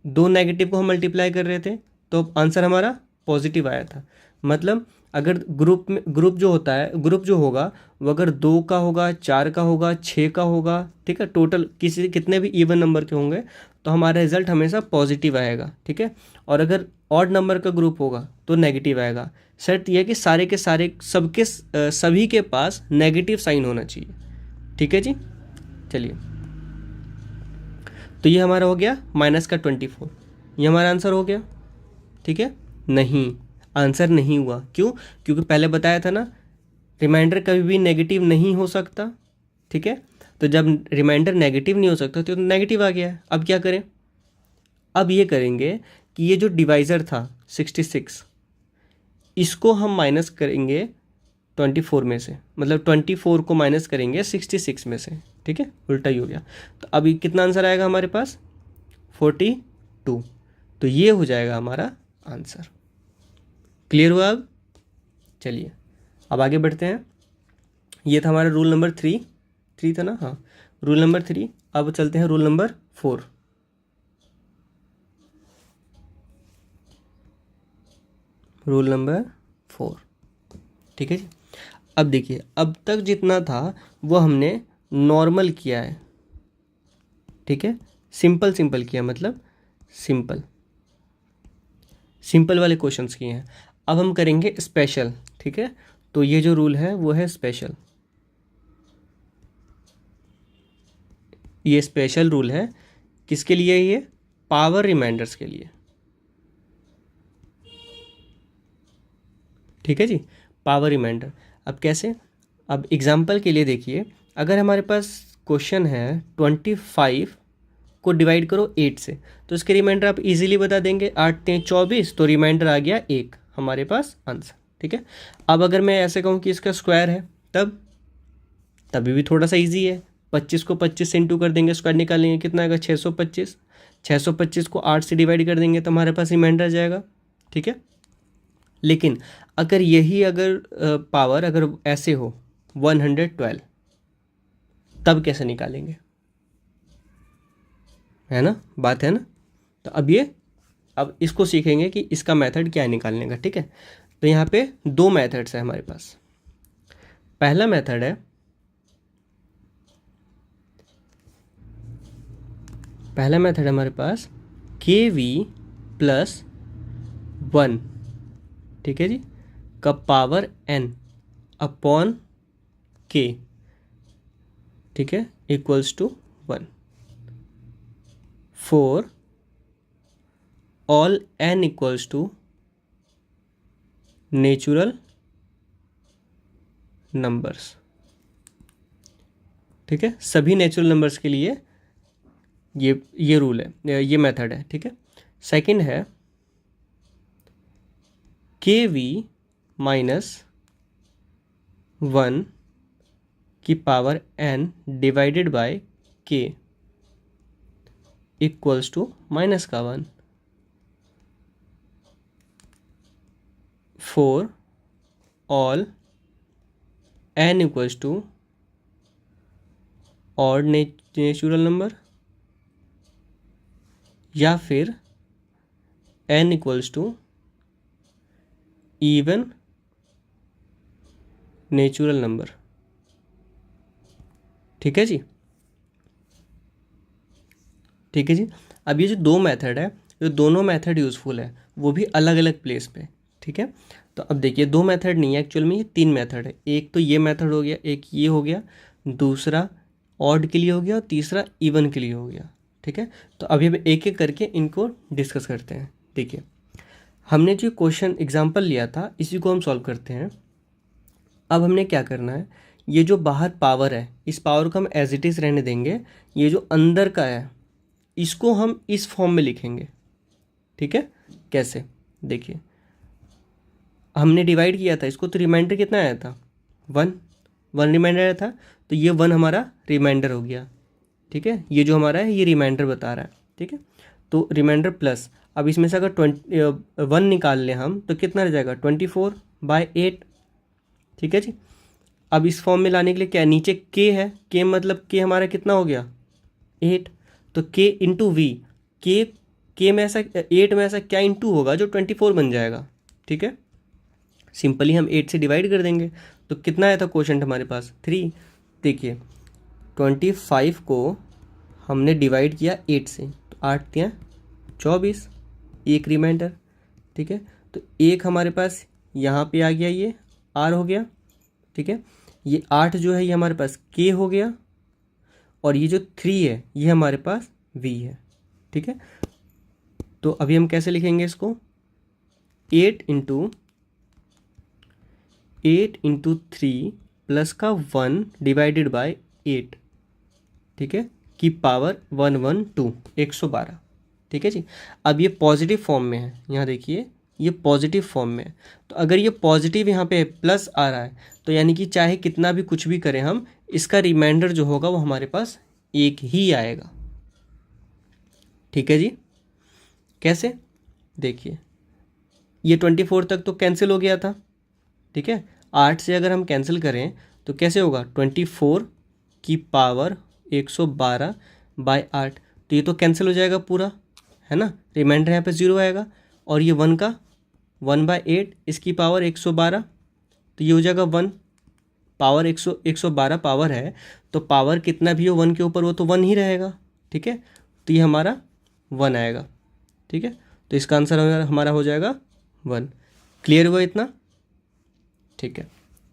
2 नेगेटिव को हम मल्टीप्लाई कर रहे थे तो आंसर हमारा पॉजिटिव आया था। मतलब अगर ग्रुप जो होता है, ग्रुप जो होगा वो अगर 2 का होगा, 4 का होगा, 6 का होगा, ठीक है, टोटल कितने भी इवन नंबर के होंगे तो हमारा रिजल्ट हमेशा पॉजिटिव आएगा। ठीक है, और अगर ऑड नंबर का ग्रुप होगा तो नेगेटिव आएगा। शर्त यह है कि सारे के सारे सभी के पास नेगेटिव साइन होना चाहिए। ठीक है जी, चलिए तो ये हमारा हो गया -24, ये हमारा आंसर हो गया। ठीक है, नहीं, आंसर नहीं हुआ। क्यों, क्योंकि पहले बताया था ना, रिमाइंडर कभी भी नेगेटिव नहीं हो सकता। ठीक है, तो जब रिमाइंडर नेगेटिव नहीं हो सकता तो नेगेटिव आ गया है। अब क्या करें, अब ये करेंगे कि ये जो डिवाइज़र था 66, इसको हम माइनस करेंगे 24 में से, मतलब 24 को माइनस करेंगे 66 में से, ठीक है, उल्टा ही हो गया। तो अभी कितना आंसर आएगा हमारे पास? 42। तो ये हो जाएगा हमारा आंसर। क्लियर हुआ अब? चलिए अब आगे बढ़ते हैं। ये था हमारा रूल नंबर 3 था ना, हाँ, रूल नंबर 3। अब चलते हैं रूल नंबर 4। रूल नंबर 4, ठीक है जी। अब देखिए, अब तक जितना था वो हमने नॉर्मल किया है, ठीक है, सिंपल सिंपल किया, मतलब सिंपल सिंपल वाले क्वेश्चंस किए हैं। अब हम करेंगे स्पेशल, ठीक है। तो ये जो रूल है वो है स्पेशल। ये स्पेशल रूल है किसके लिए? ये पावर रिमाइंडर्स के लिए, ठीक है जी, पावर रिमाइंडर। अब कैसे? अब एग्जाम्पल के लिए देखिए, अगर हमारे पास क्वेश्चन है 25 को डिवाइड करो 8 से, तो इसके रिमाइंडर आप इजीली बता देंगे, 8 3 24, तो रिमाइंडर आ गया 1 हमारे पास आंसर, ठीक है। अब अगर मैं ऐसे कहूँ कि इसका स्क्वायर है, तभी भी थोड़ा सा ईजी है। 25 को 25 से इंटू कर देंगे, स्क्वायर निकालेंगे, कितना आएगा? 625। 625 को 8 से डिवाइड कर देंगे तो हमारे पास रिमाइंडर आ जाएगा, ठीक है। लेकिन अगर यही अगर पावर अगर ऐसे हो 112, तब कैसे निकालेंगे? है ना, बात है ना। तो अब इसको सीखेंगे कि इसका मेथड क्या है निकालने का, ठीक है। तो यहाँ पे दो मेथड्स है हमारे पास। पहला मेथड है, हमारे पास KV + 1, ठीक है जी, का पावर n अपॉन k, ठीक है, equals to 1 for all n equals to natural numbers, ठीक है, सभी नेचुरल नंबर्स के लिए ये रूल है, ये मेथड है, ठीक है। सेकंड है KV - 1 की power n divided by k equals to -1 for all n equals to odd natural number, या फिर n equals to even natural number, ठीक है जी, ठीक है जी। अब ये जो दो मेथड है, जो दोनों मेथड यूज़फुल है, वो भी अलग अलग प्लेस पे, ठीक है। तो अब देखिए, दो मेथड नहीं है एक्चुअल में, ये 3 मेथड है। एक तो ये मेथड हो गया, एक ये हो गया, दूसरा ऑड के लिए हो गया और तीसरा इवन के लिए हो गया, ठीक है। तो अभी हम एक एक करके इनको डिस्कस करते हैं। देखिए, हमने जो क्वेश्चन एग्जाम्पल लिया था इसी को हम सॉल्व करते हैं। अब हमने क्या करना है, ये जो बाहर पावर है, इस पावर को हम एज इट इज़ रहने देंगे। ये जो अंदर का है, इसको हम इस फॉर्म में लिखेंगे, ठीक है। कैसे? देखिए, हमने डिवाइड किया था इसको, तो रिमाइंडर कितना आया था? 1 रिमाइंडर आया था, तो ये 1 हमारा रिमाइंडर हो गया, ठीक है। ये जो हमारा है ये रिमाइंडर बता रहा है, ठीक है। तो रिमाइंडर प्लस, अब इसमें से अगर 1 निकाल लें हम, तो कितना रह जाएगा? 24/8, ठीक है जी। अब इस फॉर्म में लाने के लिए क्या, नीचे के है, के मतलब के हमारा कितना हो गया? 8। तो के इंटू वी, के में ऐसा 8 में ऐसा क्या इंटू होगा जो 24 बन जाएगा, ठीक है। सिंपली हम 8 से डिवाइड कर देंगे, तो कितना आया था क्वेश्चन हमारे पास? 3। देखिए, 25 को हमने डिवाइड किया 8 से, तो 8 3 24, एक रिमाइंडर, ठीक है। तो एक हमारे पास यहाँ पे आ गया, ये आर हो गया, ठीक है। ये 8 जो है ये हमारे पास के हो गया, और ये जो 3 है ये हमारे पास वी है, ठीक है। तो अभी हम कैसे लिखेंगे इसको? 8 इंटू 3 प्लस का 1 डिवाइडेड बाय 8, ठीक है, की पावर 112, 112, ठीक है जी। अब ये पॉजिटिव फॉर्म में है, यहाँ देखिए ये पॉजिटिव फॉर्म में है। तो अगर ये पॉजिटिव यहाँ पे प्लस आ रहा है तो यानी कि चाहे कितना भी कुछ भी करें हम, इसका रिमाइंडर जो होगा वो हमारे पास एक ही आएगा। ठीक है जी। कैसे, देखिए ये 24 तक तो कैंसिल हो गया था। ठीक है, 8 से अगर हम कैंसिल करें तो कैसे होगा, 24 की पावर 112/8, तो ये तो कैंसिल हो जाएगा पूरा, है ना। रिमाइंडर यहाँ पे 0 आएगा और ये 1 का 1/8, इसकी पावर 112, तो ये हो जाएगा 1। पावर 112 पावर है, तो पावर कितना भी हो 1 के ऊपर वो तो 1 ही रहेगा। ठीक है, तो ये हमारा 1 आएगा। ठीक है, तो इसका आंसर हमारा हो जाएगा 1। क्लियर हुआ इतना? ठीक है,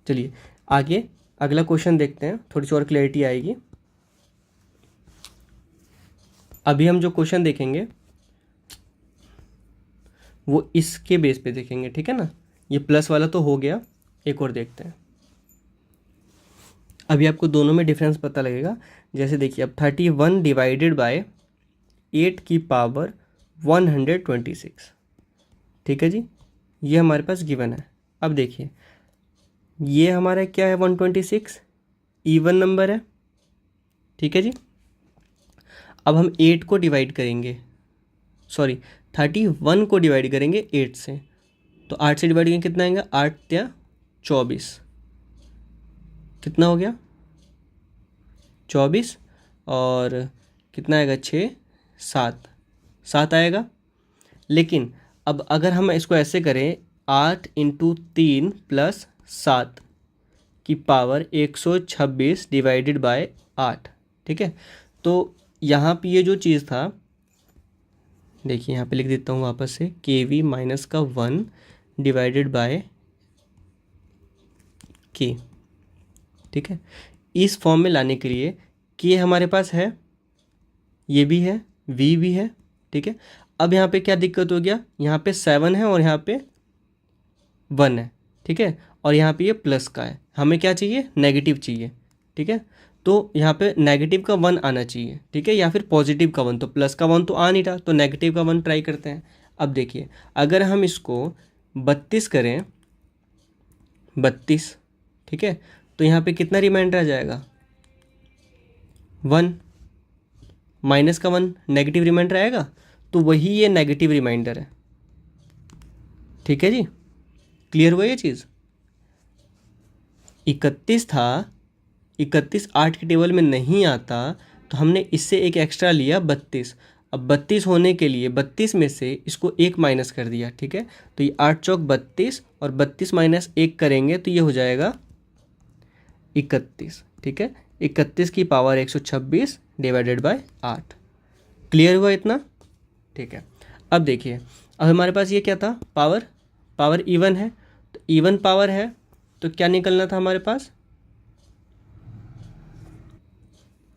चलिए आगे अगला क्वेश्चन देखते हैं, थोड़ी सी और क्लैरिटी आएगी। अभी हम जो क्वेश्चन देखेंगे वो इसके बेस पे देखेंगे। ठीक है ना, ये प्लस वाला तो हो गया, एक और देखते हैं। अभी आपको दोनों में डिफरेंस पता लगेगा। जैसे देखिए अब 31 डिवाइडेड बाय 8 की पावर 126। ठीक है जी, ये हमारे पास गिवन है। अब देखिए ये हमारा क्या है, 126 इवन नंबर है। ठीक है जी, अब हम 8 को डिवाइड करेंगे, सॉरी 31 को डिवाइड करेंगे 8 से, तो 8 से डिवाइड करेंगे कितना आएगा, 8 या 24, कितना हो गया 24, और कितना आएगा 6 7 आएगा। लेकिन अब अगर हम इसको ऐसे करें 8 × 3 + 7 की पावर 126 डिवाइडेड बाय 8। ठीक है, तो यहाँ पे ये जो चीज़ था, देखिए यहाँ पे लिख देता हूँ वापस से, KV - 1 डिवाइडेड बाय K। ठीक है, इस फॉर्म में लाने के लिए K हमारे पास है, ये भी है, V भी है। ठीक है, अब यहाँ पे क्या दिक्कत हो गया, यहाँ पे 7 है और यहाँ पे 1 है। ठीक है, और यहाँ पे ये प्लस का है, हमें क्या चाहिए, नेगेटिव चाहिए। ठीक है, तो यहाँ पे नेगेटिव का 1 आना चाहिए। ठीक है, या फिर पॉजिटिव का 1, तो प्लस का 1 तो आ नहीं रहा, तो नेगेटिव का 1 ट्राई करते हैं। अब देखिए अगर हम इसको 32 करें, 32, ठीक है, तो यहाँ पे कितना रिमाइंडर आ जाएगा, 1, माइनस का 1 नेगेटिव रिमाइंडर आएगा, तो वही ये नेगेटिव रिमाइंडर है। ठीक है जी, क्लियर हुआ ये चीज़। 31 था, 31 8 के टेबल में नहीं आता, तो हमने इससे एक एक्स्ट्रा लिया 32। अब 32 होने के लिए 32 में से इसको 1 माइनस कर दिया। ठीक है, तो ये 8 चौक 32 और 32 - 1 करेंगे तो ये हो जाएगा 31। ठीक है, 31 की पावर 126 डिवाइडेड बाय 8। क्लियर हुआ इतना? ठीक है, अब देखिए अब हमारे पास ये क्या था, पावर इवन है, तो इवन पावर है तो क्या निकलना था हमारे पास,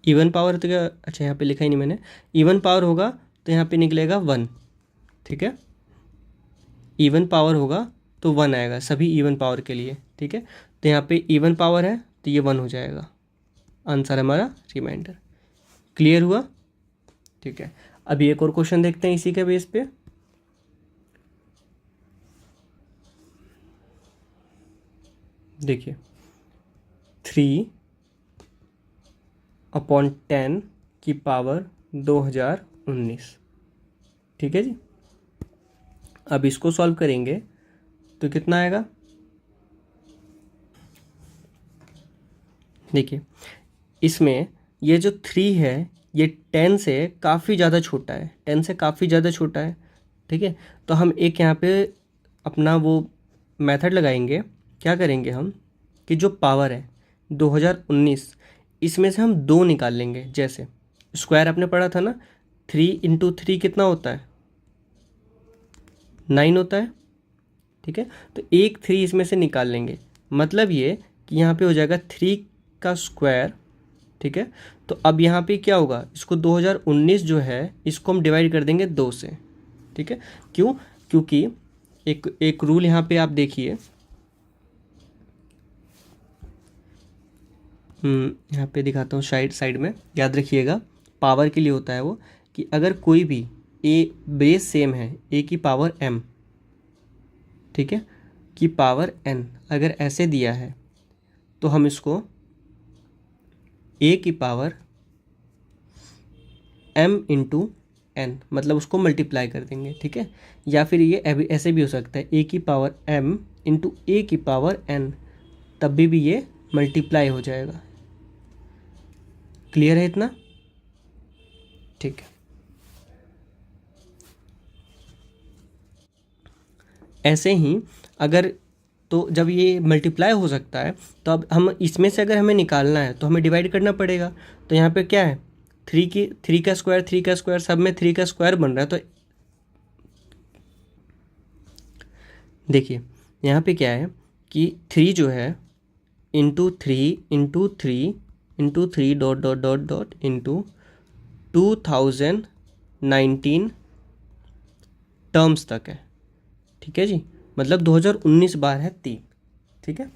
इवन पावर तो क्या, अच्छा यहाँ पे लिखा ही नहीं मैंने, इवन पावर होगा तो यहाँ पे निकलेगा 1। ठीक है, इवन पावर होगा तो 1 आएगा सभी इवन पावर के लिए। ठीक है, तो यहाँ पे इवन पावर है तो ये 1 हो जाएगा, आंसर हमारा रिमाइंडर। क्लियर हुआ? ठीक है, अभी एक और क्वेश्चन देखते हैं इसी के बेस पे। देखिए 3/10 की पावर 2019। ठीक है जी, अब इसको सॉल्व करेंगे तो कितना आएगा, देखिए इसमें ये जो 3 है ये 10 से काफ़ी ज़्यादा छोटा है, 10 से काफ़ी ज़्यादा छोटा है। ठीक है, तो हम एक यहाँ पे अपना वो मेथड लगाएंगे, क्या करेंगे हम कि जो पावर है 2019, इसमें से हम 2 निकाल लेंगे। जैसे स्क्वायर आपने पढ़ा था ना, 3 × 3 कितना होता है, 9 होता है। ठीक है, तो एक 3 इसमें से निकाल लेंगे, मतलब ये कि यहाँ पे हो जाएगा 3 का स्क्वायर। ठीक है, तो अब यहाँ पे क्या होगा, इसको 2019 जो है इसको हम डिवाइड कर देंगे 2 से। ठीक है, क्यों, क्योंकि एक रूल यहाँ पे आप देखिए, यहाँ पे दिखाता हूँ साइड में, याद रखिएगा पावर के लिए होता है वो, कि अगर कोई भी ए बेस सेम है, a की पावर m, ठीक है, की पावर n अगर ऐसे दिया है तो हम इसको a की पावर m इंटू n मतलब उसको मल्टीप्लाई कर देंगे, ठीक है। या फिर ये ऐसे भी हो सकता है a की पावर m इंटू a की पावर n, तब भी ये मल्टीप्लाई हो जाएगा। क्लियर है इतना? ठीक है। ऐसे ही अगर तो जब ये मल्टीप्लाई हो सकता है तो अब हम इसमें से अगर हमें निकालना है तो हमें डिवाइड करना पड़ेगा। तो यहाँ पे क्या है, थ्री का स्क्वायर सब में 3 का स्क्वायर बन रहा है। तो देखिए यहाँ पे क्या है कि 3 जो है into three dot dot dot dot into 2019 terms तक है, ठीक है जी। मतलब 2019 बार है 3, ठीक है।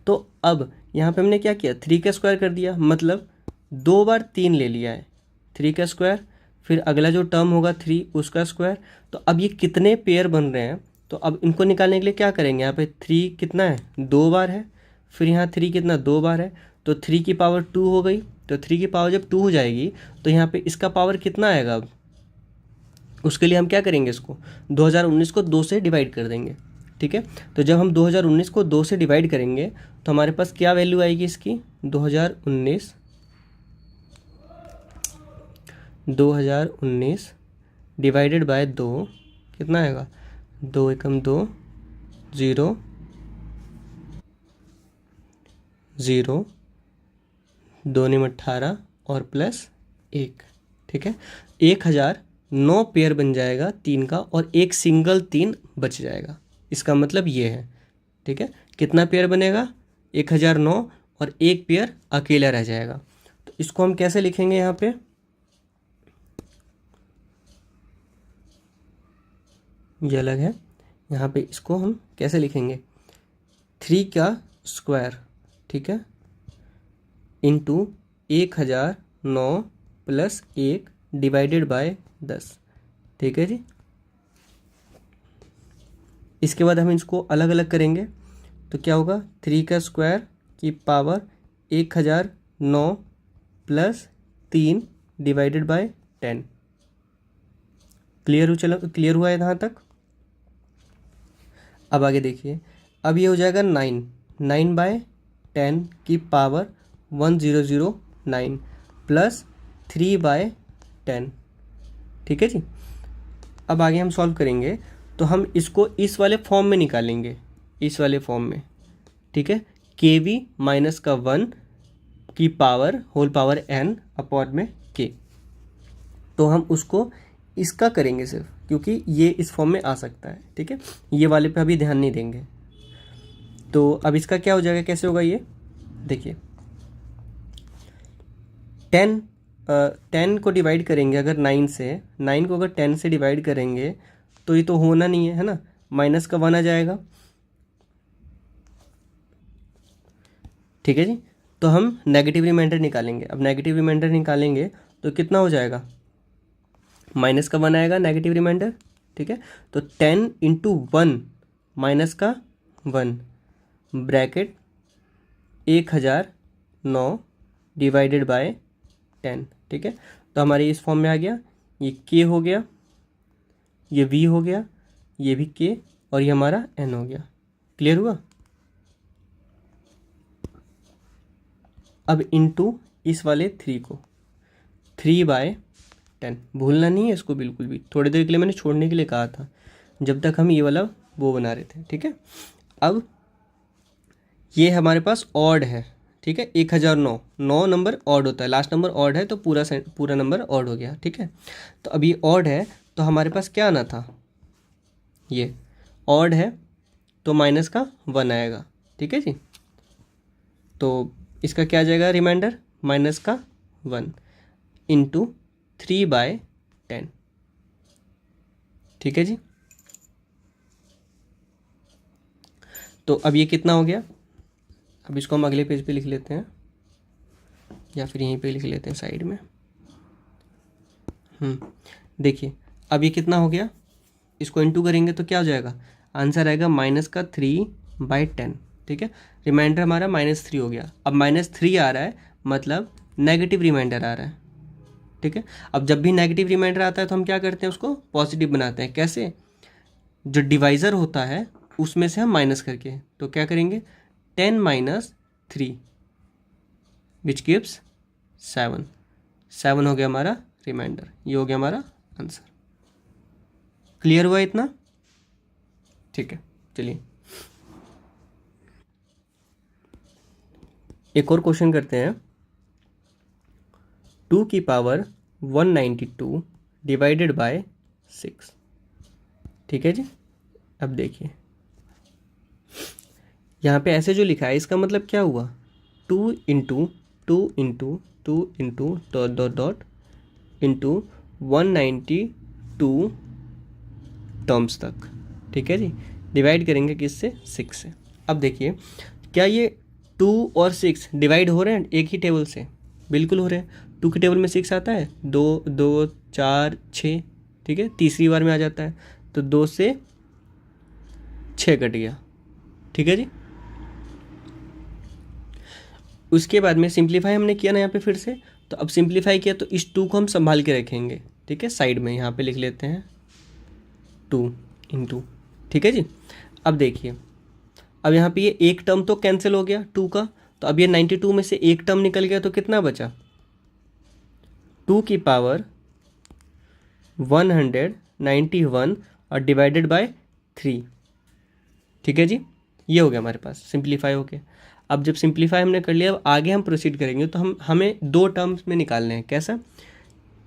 तो अब यहाँ पे हमने क्या किया, 3 का स्क्वायर कर दिया, मतलब 2 बार 3 ले लिया है, 3 का स्क्वायर, फिर अगला जो टर्म होगा 3 उसका स्क्वायर। तो अब ये कितने पेयर बन रहे हैं, तो अब इनको निकालने के लिए क्या करेंगे, यहाँ पे 3 कितना है 2 बार है, फिर यहाँ 3 कितना 2 बार है, तो 3 की पावर 2 हो गई। तो 3 की पावर जब 2 हो जाएगी तो यहाँ पे इसका पावर कितना आएगा, अब उसके लिए हम क्या करेंगे, इसको 2019 को 2 से डिवाइड कर देंगे, ठीक है। तो जब हम 2019 को 2 से डिवाइड करेंगे तो हमारे पास क्या वैल्यू आएगी इसकी, 2019 डिवाइडेड बाय 2 कितना आएगा, 2 एकम 2 0 0 2 निम 18 और प्लस 1, ठीक है। 1009 पेयर बन जाएगा 3 का और एक सिंगल 3 बच जाएगा। इसका मतलब ये है, ठीक है। कितना पेयर बनेगा, 1009 और एक पेयर अकेला रह जाएगा। तो इसको हम कैसे लिखेंगे, यहाँ पे ये अलग है, यहाँ पे इसको हम कैसे लिखेंगे, 3 का स्क्वायर, ठीक है, इंटू 1009 प्लस 1 डिवाइडेड बाय 10, ठीक है जी। इसके बाद हम इसको अलग अलग करेंगे तो क्या होगा, 3 का स्क्वायर की power 1009 plus 3 divided by 10। Clear हुआ है यहाँ तक? अब आगे देखिए, अब ये हो जाएगा 9 बाय 10 की पावर 1009 प्लस 3 बाय 10, ठीक है जी। अब आगे हम सॉल्व करेंगे तो हम इसको इस वाले फॉर्म में निकालेंगे, इस वाले फॉर्म में, ठीक है। kv माइनस का 1 की power whole power n upon में k। तो हम उसको इसका करेंगे सिर्फ, क्योंकि ये इस फॉर्म में आ सकता है, ठीक है। ये वाले पे अभी ध्यान नहीं देंगे। तो अब इसका क्या हो जाएगा, कैसे होगा ये देखिए, 10 को डिवाइड करेंगे अगर 9 से, 9 को अगर 10 से डिवाइड करेंगे तो ये तो होना नहीं है, है ना, माइनस का 1 आ जाएगा, ठीक है जी। तो हम नेगेटिव रिमाइंडर निकालेंगे। अब नेगेटिव रिमाइंडर निकालेंगे तो कितना हो जाएगा, माइनस का 1 आएगा नेगेटिव रिमाइंडर, ठीक है। तो 10 इंटू 1 माइनस का 1 ब्रैकेट 1009 डिवाइडेड बाय 10, ठीक है। तो हमारे इस फॉर्म में आ गया, ये k हो गया, ये v हो गया, ये भी k और ये हमारा n हो गया। क्लियर हुआ? अब इंटू इस वाले 3 को, 3 बाय 10, भूलना नहीं है इसको बिल्कुल भी। थोड़ी देर के लिए मैंने छोड़ने के लिए कहा था जब तक हम ये वाला वो बना रहे थे, ठीक है। अब ये हमारे पास ऑड है, ठीक है, 1009 नंबर ऑड होता है, लास्ट नंबर ऑड है तो पूरा नंबर ऑड हो गया, ठीक है। तो अब ये ऑड है तो हमारे पास क्या आना था, ये ऑड है तो माइनस का 1 आएगा, ठीक है जी। तो इसका क्या आ जाएगा रिमाइंडर, माइनस का 1 इंटू 3 बाय 10, ठीक है जी। तो अब ये कितना हो गया, अब इसको हम अगले पेज पे लिख लेते हैं या फिर यहीं पे लिख लेते हैं साइड में। देखिए अब ये कितना हो गया, इसको इंटू करेंगे तो क्या हो जाएगा, आंसर आएगा -3/10, ठीक है। रिमाइंडर हमारा -3 हो गया। अब -3 आ रहा है मतलब नेगेटिव रिमाइंडर आ रहा है, ठीक है। अब जब भी नेगेटिव रिमाइंडर आता है तो हम क्या करते हैं, उसको पॉजिटिव बनाते हैं। कैसे? जो डिवाइज़र होता है उसमें से हम माइनस करके, तो क्या करेंगे 10 - 3 विच गिव्स 7। 7 हो गया हमारा रिमाइंडर, ये हो गया हमारा आंसर। क्लियर हुआ इतना? ठीक है, चलिए एक और क्वेश्चन करते हैं। 2 की पावर 192 डिवाइडेड बाय 6, ठीक है जी। अब देखिए यहाँ पे ऐसे जो लिखा है इसका मतलब क्या हुआ, 2 into 2 into 2 into dot dot dot into 192 terms तक, ठीक है जी। डिवाइड करेंगे किससे, 6 से। अब देखिए क्या ये 2 और 6 डिवाइड हो रहे हैं एक ही टेबल से? बिल्कुल हो रहे हैं। 2 के टेबल में 6 आता है, 2 2 4 6, ठीक है। तीसरी बार में आ जाता है तो 2 से 6 कट गया, ठीक है जी। उसके बाद में सिंप्लीफाई हमने किया ना यहाँ पे फिर से, तो अब सिंप्लीफाई किया तो इस 2 को हम संभाल के रखेंगे, ठीक है। साइड में यहाँ पे लिख लेते हैं 2 इंटू, ठीक है जी। अब देखिए अब यहाँ पे ये एक टर्म तो कैंसिल हो गया 2 का, तो अब ये 92 में से एक टर्म निकल गया तो कितना बचा, 2 की पावर 191 और डिवाइडेड बाय 3, ठीक है जी। ये हो गया हमारे पास सिंप्लीफाई हो गया। अब जब सिंप्लीफाई हमने कर लिया, अब आगे हम प्रोसीड करेंगे तो हमें 2 टर्म्स में निकालने हैं। कैसा,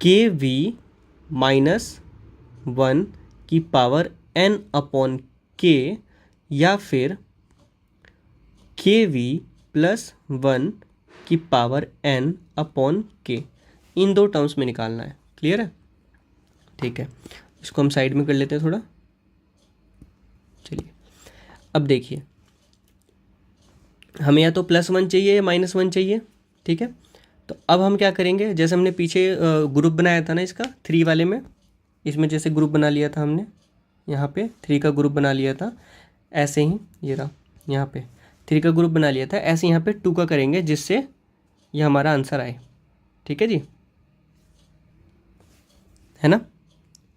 KV-1 की पावर n/k या फिर KV+1 की पावर n/k, इन 2 टर्म्स में निकालना है। क्लियर है? ठीक है, इसको हम साइड में कर लेते हैं थोड़ा। चलिए अब देखिए हमें या तो +1 चाहिए या -1 चाहिए, ठीक है। तो अब हम क्या करेंगे, जैसे हमने पीछे ग्रुप बनाया था ना इसका 3 वाले में, इसमें जैसे ग्रुप बना लिया था हमने, यहाँ पे 3 का ग्रुप बना लिया था, ऐसे ही ये रहा यहाँ पे 3 का ग्रुप बना लिया था, ऐसे यहाँ पे 2 का करेंगे जिससे ये हमारा आंसर आए, ठीक है जी, है ना।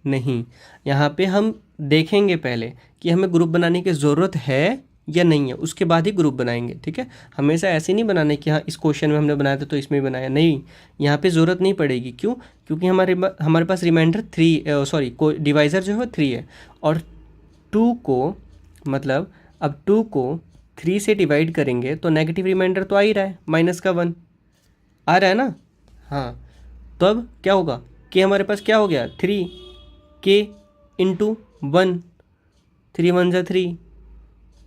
नहीं, यहाँ पे हम देखेंगे पहले कि हमें ग्रुप बनाने की ज़रूरत है या नहीं है, उसके बाद ही ग्रुप बनाएंगे, ठीक है। हमेशा ऐसे नहीं बनाने कि हाँ इस क्वेश्चन में हमने बनाया था तो इसमें भी बनाया, नहीं, यहाँ पे ज़रूरत नहीं पड़ेगी। क्यों? क्योंकि हमारे पास रिमाइंडर 3 सॉरी को डिवाइज़र जो है 3 है, और 2 को मतलब अब 2 को 3 से डिवाइड करेंगे तो नेगेटिव रिमाइंडर तो आ ही रहा है, -1 आ रहा है ना। हाँ, तो अब क्या होगा कि हमारे पास क्या हो गया 3k इंटू 1, 3 1 जा 3,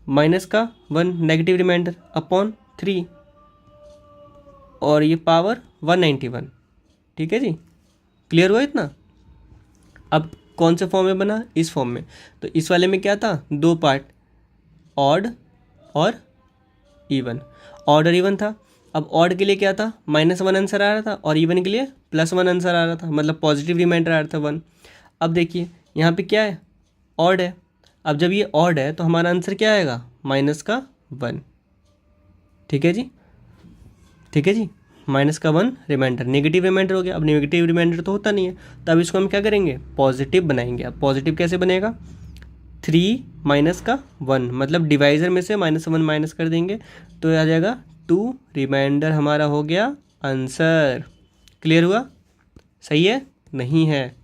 -1 नेगेटिव रिमाइंडर अपॉन 3 और ये पावर 191, ठीक है जी। क्लियर हुआ इतना? अब कौन से फॉर्म में बना, इस फॉर्म में। तो इस वाले में क्या था, 2 पार्ट, ऑड और इवन। ऑड और इवन था। अब ऑड के लिए क्या था, -1 आंसर आ रहा था, और इवन के लिए +1 आंसर आ रहा था, मतलब पॉजिटिव रिमाइंडर आ रहा था 1। अब देखिए यहाँ पे क्या है, ऑड है। अब जब ये ऑड है तो हमारा आंसर क्या आएगा, -1, ठीक है जी, ठीक है जी। -1 रिमाइंडर, नेगेटिव रिमाइंडर हो गया। अब नेगेटिव रिमाइंडर तो होता नहीं है, तो अब इसको हम क्या करेंगे, पॉजिटिव बनाएंगे। अब पॉजिटिव कैसे बनेगा, 3 -1 मतलब डिवाइज़र में से -1 माइनस कर देंगे तो आ जाएगा 2, रिमाइंडर हमारा हो गया आंसर। क्लियर हुआ? सही है? नहीं है,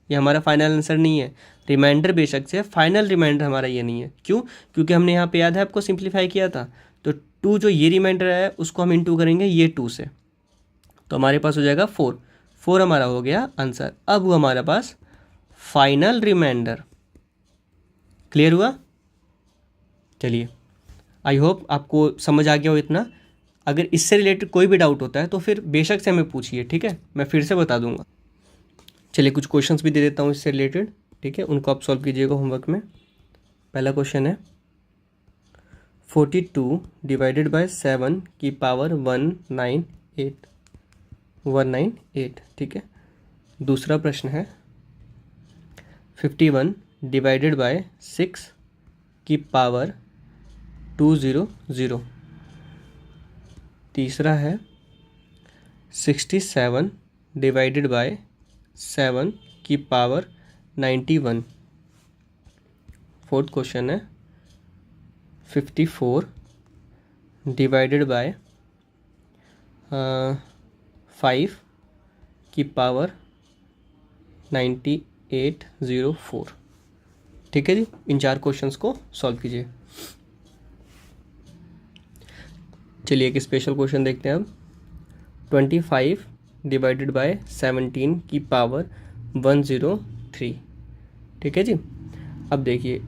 ये हमारा फाइनल आंसर नहीं है। रिमाइंडर बेशक से, फाइनल रिमाइंडर हमारा ये नहीं है। क्यों? क्योंकि हमने यहाँ पे याद है आपको सिंप्लीफाई किया था, तो 2 जो ये रिमाइंडर है उसको हम इंटू करेंगे ये 2 से, तो हमारे पास हो जाएगा 4 हमारा हो गया आंसर। अब वो हमारे पास फाइनल रिमाइंडर। क्लियर हुआ? चलिए, आई होप आपको समझ आ गया हो इतना। अगर इससे रिलेटेड कोई भी डाउट होता है तो फिर बेशक से हमें पूछिए, ठीक है, मैं फिर से बता दूंगा। चलिए कुछ क्वेश्चंस भी दे देता हूँ इससे रिलेटेड, ठीक है, उनको आप सॉल्व कीजिएगा होमवर्क में। पहला क्वेश्चन है 42 डिवाइडेड बाय 7 की पावर 198, ठीक है। दूसरा प्रश्न है 51 डिवाइडेड बाय 6 की पावर 200। तीसरा है 67 डिवाइडेड बाय 7 की पावर 91। फोर्थ क्वेश्चन है 54 डिवाइडेड बाय 5 की पावर 9804। ठीक है जी, इन 4 क्वेश्चंस को सॉल्व कीजिए। चलिए एक स्पेशल क्वेश्चन देखते हैं अब। 25 डिवाइडेड बाय 17 की पावर 103। ठीक है जी, अब देखिए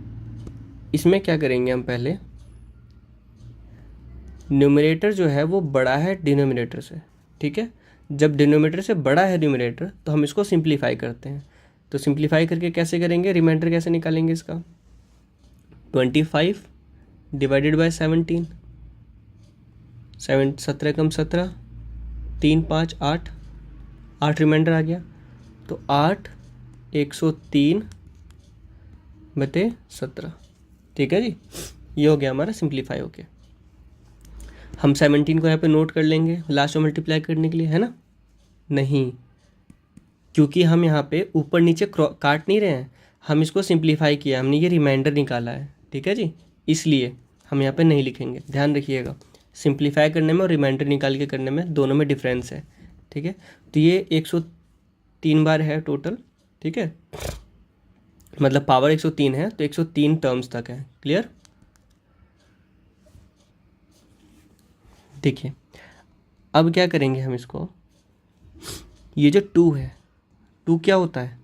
इसमें क्या करेंगे हम। पहले न्यूमरेटर जो है वो बड़ा है डिनोमिनेटर से। ठीक है, जब डिनोमिनेटर से बड़ा है न्यूमरेटर तो हम इसको सिंप्लीफाई करते हैं। तो सिंप्लीफाई करके कैसे करेंगे, रिमाइंडर कैसे निकालेंगे इसका। 25 डिवाइडेड बाय 17, 17 कम 17, 3 5 8, 8 रिमाइंडर आ गया। तो 8 103 बटे 17। ठीक है जी, ये हो गया हमारा सिंप्लीफाई हो गया। हम 17 को यहाँ पे नोट कर लेंगे लास्ट में मल्टीप्लाई करने के लिए, है ना। नहीं, क्योंकि हम यहाँ पे ऊपर नीचे काट नहीं रहे हैं, हम इसको सिंप्लीफाई किया, हमने ये रिमाइंडर निकाला है। ठीक है जी, इसलिए हम यहाँ पे नहीं लिखेंगे। ध्यान रखिएगा, सिंप्लीफाई करने में और रिमाइंडर निकाल के करने में दोनों में डिफरेंस है। ठीक है, तो ये 103 बार है टोटल। ठीक है, मतलब पावर 103 है तो 103 टर्म्स तक है। क्लियर। देखिए अब क्या करेंगे हम इसको, ये जो 2 है, 2 क्या होता है,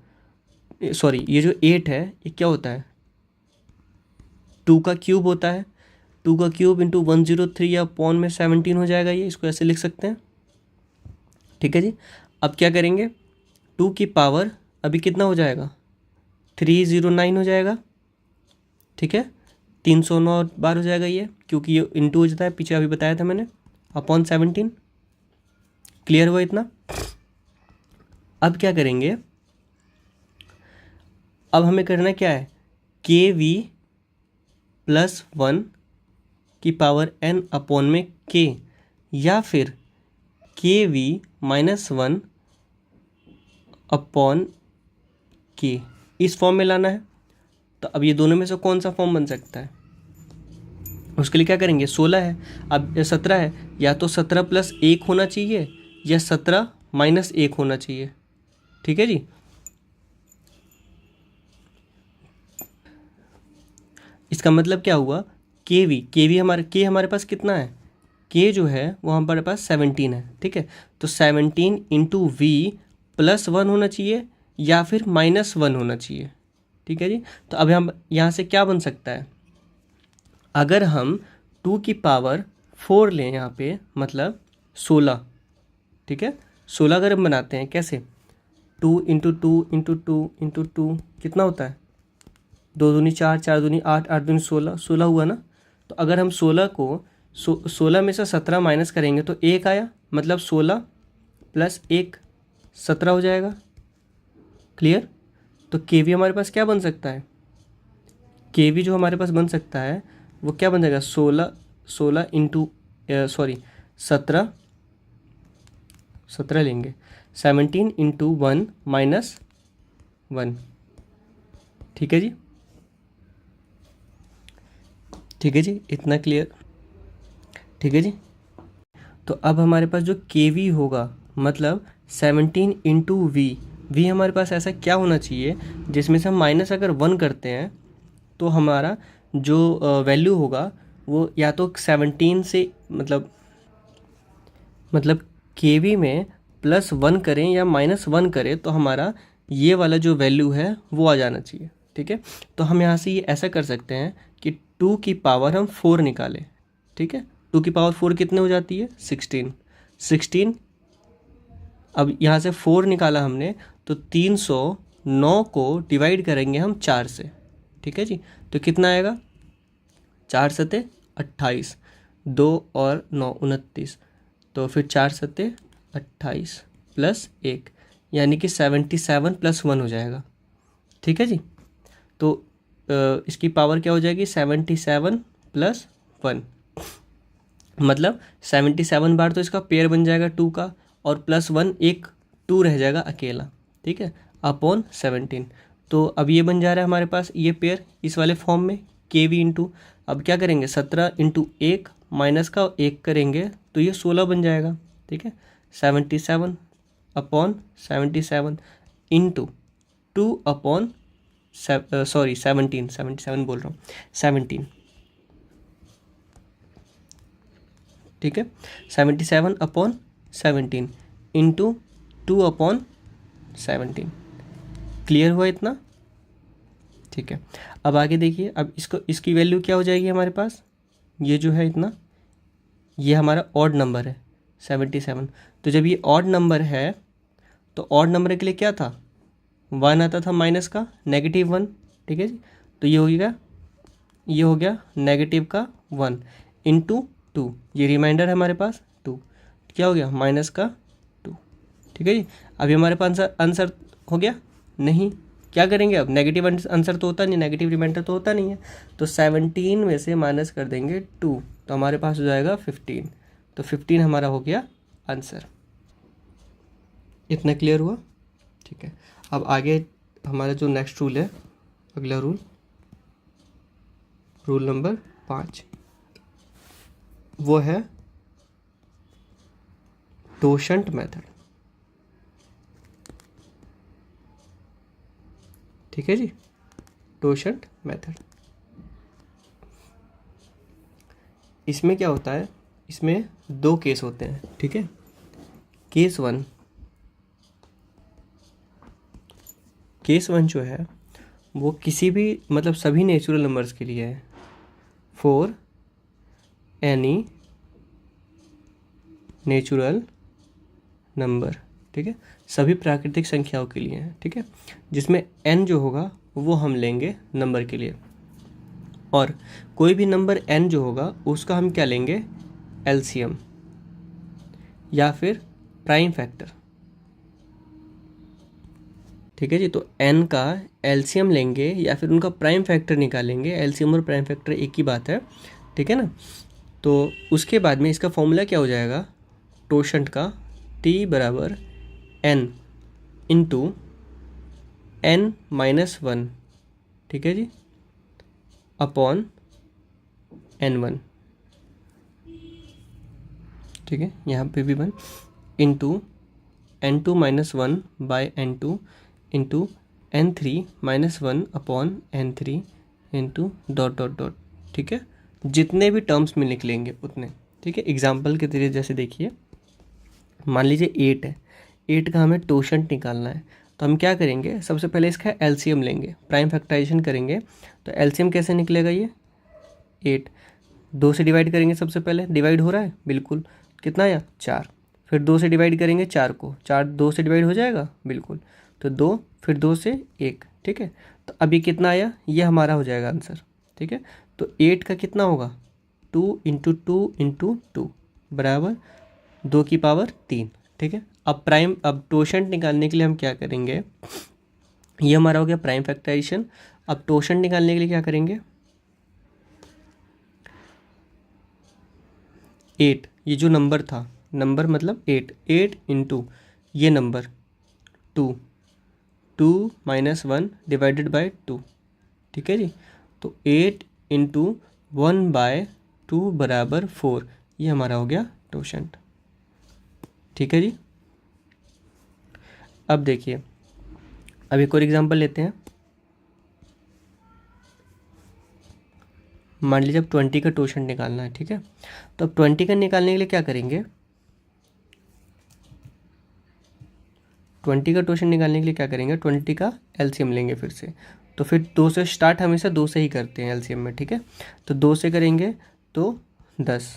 सॉरी ये जो 8 है ये क्या होता है, 2 का क्यूब होता है। 2 का क्यूब इंटू 103 या अपॉन में 17 हो जाएगा, ये इसको ऐसे लिख सकते हैं। ठीक है जी, अब क्या करेंगे, 2 की पावर अभी कितना हो जाएगा, 309 हो जाएगा। ठीक है, 309 बार हो जाएगा ये, क्योंकि ये इंटू हो जाता है, पीछे अभी बताया था मैंने, अपॉन 17। क्लियर हुआ इतना। अब क्या करेंगे, अब हमें करना क्या है, KV प्लस 1 की पावर n अपॉन में k, या फिर KV माइनस 1 अपॉन k, इस फॉर्म में लाना है। तो अब ये दोनों में से कौन सा फॉर्म बन सकता है, उसके लिए क्या करेंगे, 16 है, अब 17 है, या तो 17 प्लस 1 होना चाहिए या 17 माइनस 1 होना चाहिए। ठीक है जी, इसका मतलब क्या हुआ, केवी हमारे पास कितना है, के जो है वो हमारे पास 17 है। ठीक है, तो 17 इंटू वी प्लस 1 होना चाहिए या फिर माइनस 1 होना चाहिए। ठीक है जी, तो अब हम यहाँ से क्या बन सकता है, अगर हम 2 की पावर 4 लें यहाँ पे, मतलब 16। ठीक है, 16 अगर हम बनाते हैं कैसे, 2 इंटू 2 इंटू 2 इंटू 2 कितना होता है, 2 दूनी 4, 4 दूनी 8, 8 दूनी 16, 16 हुआ ना। तो अगर हम 16 को 16 में से 17 माइनस करेंगे तो 1 आया, मतलब 16 प्लस 1 17 हो जाएगा। क्लियर। तो केवी हमारे पास क्या बन सकता है, केवी जो हमारे पास बन सकता है वो क्या बन जाएगा, 16 इंटू सॉरी 17 लेंगे, 17 इंटू 1 माइनस 1। ठीक है जी, ठीक है जी, इतना क्लियर। ठीक है जी, तो अब हमारे पास जो केवी होगा, मतलब 17 इंटू वी हमारे पास ऐसा क्या होना चाहिए जिसमें से हम माइनस अगर 1 करते हैं तो हमारा जो वैल्यू होगा वो या तो 17 से मतलब केवी में प्लस 1 करें या माइनस 1 करें तो हमारा ये वाला जो वैल्यू है वो आ जाना चाहिए। ठीक है, तो हम यहाँ से ये ऐसा कर सकते हैं कि 2 की पावर हम 4 निकालें। ठीक है, 2 की पावर 4 कितने हो जाती है, 16। अब यहाँ से 4 निकाला हमने तो 309 को डिवाइड करेंगे हम 4 से। ठीक है जी, तो कितना आएगा, 4 सते 28, 2 और 9 29, तो फिर 4 सते 28 प्लस 1 यानी कि 77 प्लस 1 हो जाएगा। ठीक है जी, तो इसकी पावर क्या हो जाएगी 77 प्लस 1, मतलब 77 बार तो इसका पेयर बन जाएगा 2 का, और प्लस 1 एक 2 रह जाएगा अकेला, ठीक है, अपॉन 17। तो अब ये बन जा रहा है हमारे पास ये पेयर इस वाले फॉर्म में के वी इंटू, अब क्या करेंगे 17 इंटू 1 माइनस का 1 करेंगे तो ये 16 बन जाएगा, ठीक है। 77 अपॉन 77 इंटू 2 अपॉन 77 बोल रहा हूँ 17, ठीक है। 77 अपॉन 17 इंटू 2 अपॉन 17, क्लियर हुआ इतना, ठीक है। अब आगे देखिए, अब इसकी वैल्यू क्या हो जाएगी हमारे पास, ये जो है इतना, ये हमारा ऑड नंबर है 77। तो जब ये ऑड नंबर है तो ऑड नंबर के लिए क्या था 1 आता था माइनस का -1, ठीक है जी। तो ये हो गया नेगेटिव का 1 इंटू 2, ये रिमाइंडर है हमारे पास 2, क्या हो गया माइनस का 2, ठीक है जी। अभी हमारे पास आंसर हो गया नहीं, क्या करेंगे अब, नेगेटिव आंसर तो होता नहीं, नेगेटिव रिमाइंडर तो होता नहीं है, तो 17 में से माइनस कर देंगे 2, तो हमारे पास हो जाएगा 15, तो 15 हमारा हो गया आंसर। इतना क्लियर हुआ, ठीक है। अब आगे हमारा जो नेक्स्ट रूल है, अगला रूल नंबर 5, वो है टोशंट मेथड, ठीक है जी, टोशंट मेथड। इसमें क्या होता है, इसमें 2 केस होते हैं, ठीक है। केस वन जो है वो किसी भी मतलब सभी नेचुरल नंबर्स के लिए है, फॉर एनी नेचुरल नंबर, ठीक है, सभी प्राकृतिक संख्याओं के लिए है, ठीक है, जिसमें n जो होगा वो हम लेंगे नंबर के लिए, और कोई भी नंबर n जो होगा उसका हम क्या लेंगे एलसीएम या फिर प्राइम फैक्टर, ठीक है जी। तो n का एलसीएम लेंगे या फिर उनका प्राइम फैक्टर निकालेंगे, एलसीएम और प्राइम फैक्टर एक ही बात है, ठीक है ना। तो उसके बाद में इसका फॉर्मूला क्या हो जाएगा टोशंट का, t बराबर n इंटू n-1, ठीक है जी, अपॉन n1, ठीक है, यहाँ पे भी 1 into n2-1 by n2 into n3-1 upon n3 into dot dot dot, ठीक है, जितने भी टर्म्स में निकलेंगे उतने, ठीक है। एग्जाम्पल के तरीके जैसे देखिए, मान लीजिए 8 है, 8 का हमें टोशंट निकालना है, तो हम क्या करेंगे सबसे पहले इसका एलसीएम लेंगे, प्राइम फैक्टराइजेशन करेंगे, तो एलसीएम कैसे निकलेगा, ये 8 2 से डिवाइड करेंगे, सबसे पहले डिवाइड हो रहा है बिल्कुल, कितना आया 4, फिर 2 से डिवाइड करेंगे 4 को, 4 2 से डिवाइड हो जाएगा बिल्कुल, तो 2 फिर 2 से 1, ठीक है। तो अभी कितना आया, ये हमारा हो जाएगा आंसर, ठीक है। तो 8 का कितना होगा 2 इंटू 2 इंटू 2 बराबर 2 की पावर 3, ठीक है। अब टोशंट निकालने के लिए हम क्या करेंगे, ये हमारा हो गया प्राइम फैक्टराइजेशन। अब टोशंट निकालने के लिए क्या करेंगे, 8 ये जो नंबर था, नंबर मतलब 8 इंटू ये नंबर 2 माइनस 1 डिवाइडेड बाय 2, ठीक है जी। तो 8 इंटू 1 बाय 2 बराबर 4, ये हमारा हो गया टोशंट, ठीक है जी। अब देखिए, अब एक और एग्जांपल लेते हैं, मान लीजिए अब 20 का टोशंट निकालना है, ठीक है। तो अब 20 का निकालने के लिए क्या करेंगे, 20 का टोशंट निकालने के लिए क्या करेंगे, 20 का एलसीएम लेंगे फिर से, तो फिर 2 से स्टार्ट हमेशा 2 से ही करते हैं एलसीएम में, ठीक है। तो 2 से करेंगे तो 10,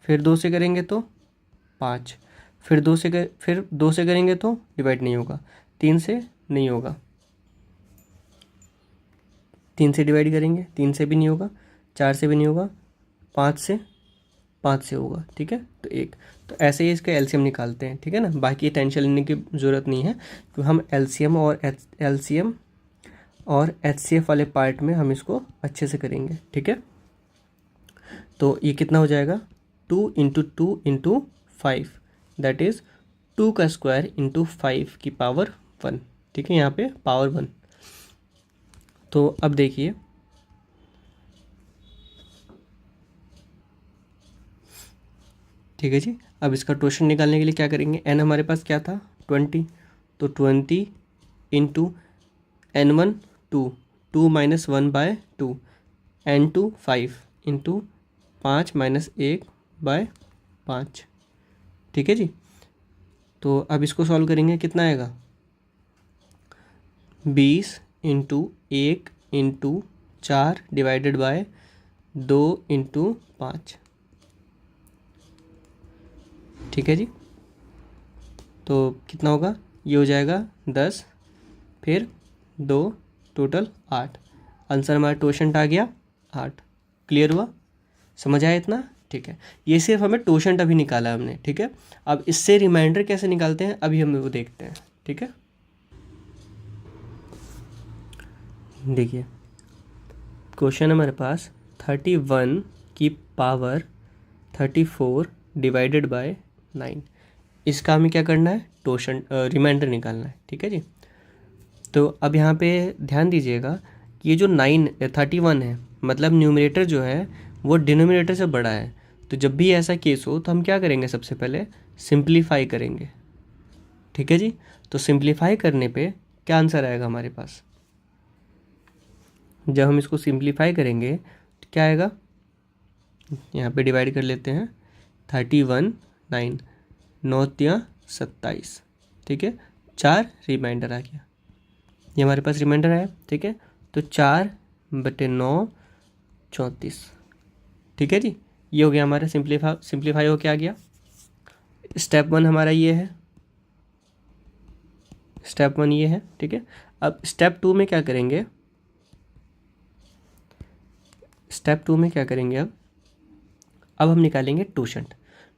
फिर 2 से करेंगे तो 5, फिर 2 से करेंगे तो डिवाइड नहीं होगा, 3 से नहीं होगा, 3 से डिवाइड करेंगे 3 से भी नहीं होगा, 4 से भी नहीं होगा, 5 से होगा, ठीक है। तो 1, तो ऐसे ही इसका एलसीएम निकालते हैं, ठीक है ना। बाकी टेंशन लेने की ज़रूरत नहीं है, क्योंकि हम एलसीएम और HCF वाले पार्ट में हम इसको अच्छे से करेंगे, ठीक है। तो ये कितना हो जाएगा, 2 × 2 × 5, दैट इज़ 2 का स्क्वायर इंटू 5 की पावर 1, ठीक है, यहाँ पे पावर 1। तो अब देखिए, ठीक है जी। अब इसका टोशन निकालने के लिए क्या करेंगे, n हमारे पास क्या था 20, तो 20 इंटू n1 2, 2 - 1/2, n2 5 इंटू 5 - 1/5, ठीक है जी। तो अब इसको सॉल्व करेंगे, कितना आएगा 20 into 1 into 4 divided by 2 into 5, ठीक है जी। तो कितना होगा, ये हो जाएगा 10, फिर 2, टोटल 8। आंसर हमारा टोशंट आ गया 8। क्लियर हुआ, समझ आया इतना, ठीक है। ये सिर्फ हमें टोशंट अभी निकाला हमने, ठीक है। अब इससे रिमाइंडर कैसे निकालते हैं अभी हम वो देखते हैं, ठीक है। देखिए क्वेश्चन हमारे पास 31 की पावर 34 डिवाइडेड बाय 9, इसका हमें क्या करना है, टोशन रिमाइंडर निकालना है, ठीक है जी। तो अब यहाँ पे ध्यान दीजिएगा कि ये जो 31 है, मतलब न्यूमरेटर जो है वो डिनोमिनेटर से बड़ा है। तो जब भी ऐसा केस हो तो हम क्या करेंगे, सबसे पहले सिंप्लीफाई करेंगे, ठीक है जी। तो सिंप्लीफाई करने पे क्या आंसर आएगा हमारे पास, जब हम इसको सिंप्लीफाई करेंगे तो क्या आएगा, यहाँ पे डिवाइड कर लेते हैं, 31 9, 9 × 27, ठीक है, 4 रिमाइंडर आ गया, ये हमारे पास रिमाइंडर आया, ठीक है। तो 4/9 34, ठीक है जी। ये हो गया हमारा सिंप्लीफाई हो क्या आ गया। स्टेप 1 हमारा ये है, स्टेप 1 ये है, ठीक है। अब स्टेप 2 में क्या करेंगे, स्टेप 2 में क्या करेंगे, अब हम निकालेंगे टोशंट।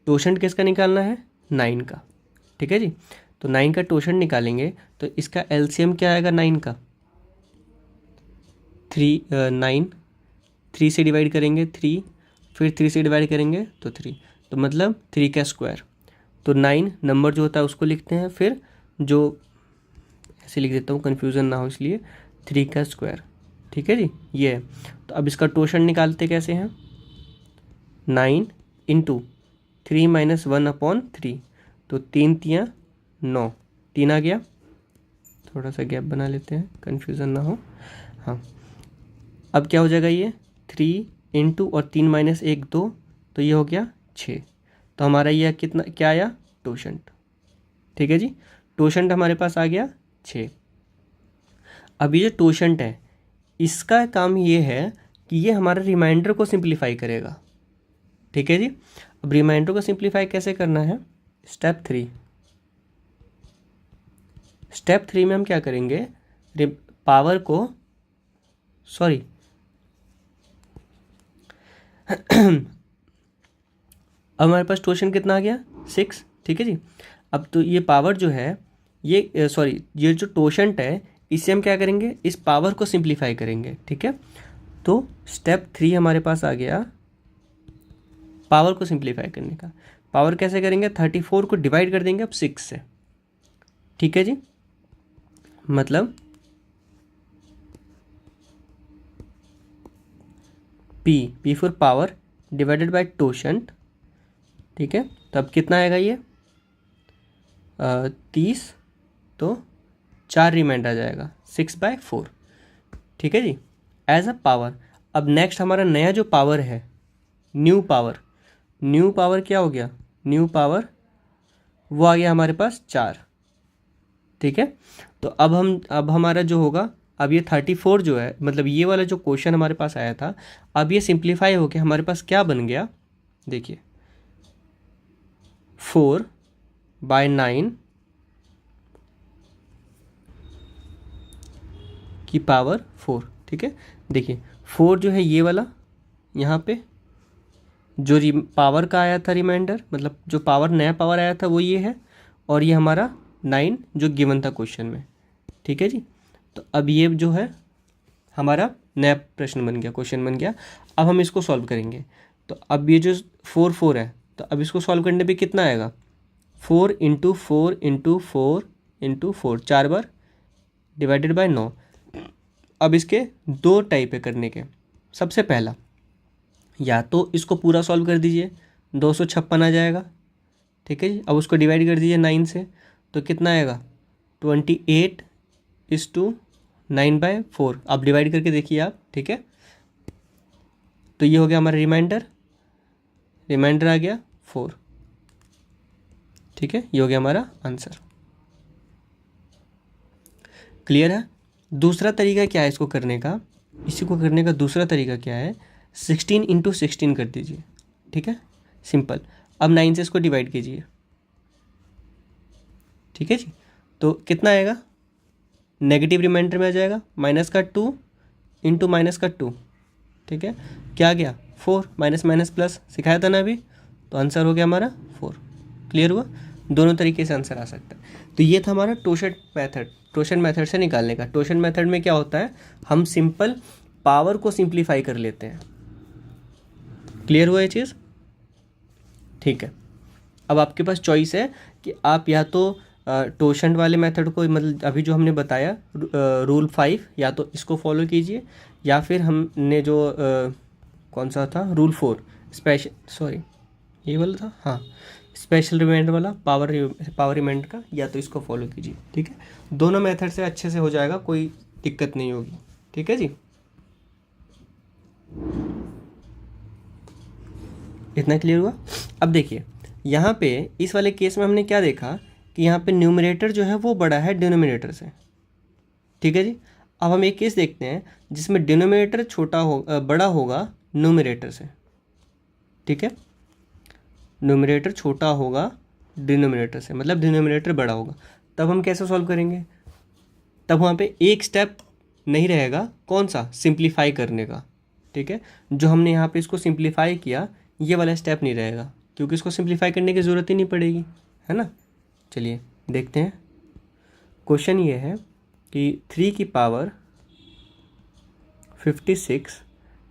टोशंट किसका निकालना है, 9 का, ठीक है जी। तो 9 का टोशंट निकालेंगे तो इसका एलसीएम क्या आएगा 9 का, 9 3 से डिवाइड करेंगे 3, फिर 3 से डिवाइड करेंगे तो 3, तो मतलब 3 का स्क्वायर। तो 9 नंबर जो होता है उसको लिखते हैं, फिर जो ऐसे लिख देता हूँ कन्फ्यूज़न ना हो इसलिए, 3 का स्क्वायर, ठीक है जी, ये है। तो अब इसका टोशंट निकालते कैसे हैं, 9 इंटू 3 - 1/3, तो 3 × 9, 3 आ गया। थोड़ा सा गैप बना लेते हैं, कन्फ्यूज़न ना हो, हाँ। अब क्या हो जाएगा, ये 3 इंटू और 3 - 1 2, तो ये हो गया 6। तो हमारा ये कितना क्या आया, टोशंट, ठीक है जी। टोशंट हमारे पास आ गया 6। अब ये जो टोशंट है इसका काम ये है कि ये हमारा रिमाइंडर को सिंप्लीफाई करेगा, ठीक है जी। अब रिमाइंडर को सिंप्लीफाई कैसे करना है, स्टेप 3। स्टेप 3 में हम क्या करेंगे, पावर को सॉरी अब हमारे पास टोशन कितना आ गया 6, ठीक है जी। अब तो ये पावर जो है ये ये जो टोशंट है इससे हम क्या करेंगे, इस पावर को सिंप्लीफाई करेंगे, ठीक है। तो स्टेप 3 हमारे पास आ गया पावर को सिंप्लीफाई करने का। पावर कैसे करेंगे, 34 को डिवाइड कर देंगे अब 6 से, ठीक है जी। मतलब P for power divided by totient, ठीक है। तब कितना आएगा ये 30, तो 4 रिमाइंडर आ जाएगा 6/4, ठीक है जी, एज अ पावर। अब नेक्स्ट हमारा नया जो पावर है, न्यू पावर क्या हो गया, न्यू पावर वो आ गया हमारे पास 4, ठीक है। तो अब हमारा जो होगा, अब ये 34 जो है, मतलब ये वाला जो क्वेश्चन हमारे पास आया था, अब ये सिंप्लीफाई होके हमारे पास क्या बन गया, देखिए 4/9 की पावर 4, ठीक है। देखिए 4 जो है ये वाला, यहाँ पे जो पावर का आया था रिमाइंडर, मतलब जो पावर नया पावर आया था वो ये है, और ये हमारा 9 जो गिवन था क्वेश्चन में, ठीक है जी। तो अब ये जो है हमारा नया प्रश्न बन गया, क्वेश्चन बन गया। अब हम इसको सॉल्व करेंगे। तो अब ये जो 4 है, तो अब इसको सॉल्व करने पे कितना आएगा, 4 into 4 into 4 into 4, 4 bar divided by 9। अब इसके दो टाइप है करने के। सबसे पहला, या तो इसको पूरा सॉल्व कर दीजिए, 256 आ जाएगा, ठीक है जी। अब उसको डिवाइड कर दीजिए 9 से, तो कितना आएगा, 28:9/4। आप डिवाइड करके देखिए आप, ठीक है। तो ये हो गया हमारा रिमाइंडर आ गया 4, ठीक है। ये हो गया हमारा आंसर। क्लियर है। दूसरा तरीका क्या है इसको करने का, इसी को करने का दूसरा तरीका क्या है, 16 इंटू 16 कर दीजिए, ठीक है, सिंपल। अब 9 से इसको डिवाइड कीजिए, ठीक है जी। तो कितना आएगा, नेगेटिव रिमाइंडर में आ जाएगा, माइनस का 2 इंटू माइनस का 2, ठीक है। क्या आ गया, 4, माइनस माइनस प्लस सिखाया था ना अभी, तो आंसर हो गया हमारा 4। क्लियर हुआ। दोनों तरीके से आंसर आ सकता है। तो ये था हमारा टोशन मेथड से निकालने का। टोशन मेथड में क्या होता है, हम सिंपल पावर को सिंप्लीफाई कर लेते हैं। क्लियर हुआ ये चीज़, ठीक है। अब आपके पास चॉइस है कि आप या तो टोशन वाले मेथड को, मतलब अभी जो हमने बताया रूल 5, या तो इसको फॉलो कीजिए, या फिर हमने जो कौन सा था, रूल 4 स्पेशल, सॉरी ये वाला था, हाँ, स्पेशल रिमाइंडर वाला, पावर रिमाइंडर का, या तो इसको फॉलो कीजिए, ठीक है। दोनों मेथड से अच्छे से हो जाएगा, कोई दिक्कत नहीं होगी, ठीक है जी। इतना क्लियर हुआ। अब देखिए यहाँ पे इस वाले केस में हमने क्या देखा कि यहाँ पे न्यूमरेटर जो है वो बड़ा है डिनोमिनेटर से, ठीक है जी। अब हम एक केस देखते हैं जिसमें डिनोमिनेटर बड़ा होगा न्यूमरेटर से, ठीक है। न्यूमरेटर छोटा होगा डिनोमिनेटर से, मतलब डिनोमिनेटर बड़ा होगा। तब हम कैसे सॉल्व करेंगे, तब वहाँ पे एक स्टेप नहीं रहेगा, कौन सा, सिंप्लीफाई करने का, ठीक है। जो हमने यहाँ पे इसको सिंप्लीफाई किया, ये वाला स्टेप नहीं रहेगा, क्योंकि इसको सिंप्लीफाई करने की ज़रूरत ही नहीं पड़ेगी, है ना। चलिए देखते हैं। क्वेश्चन ये है कि 3 की पावर 56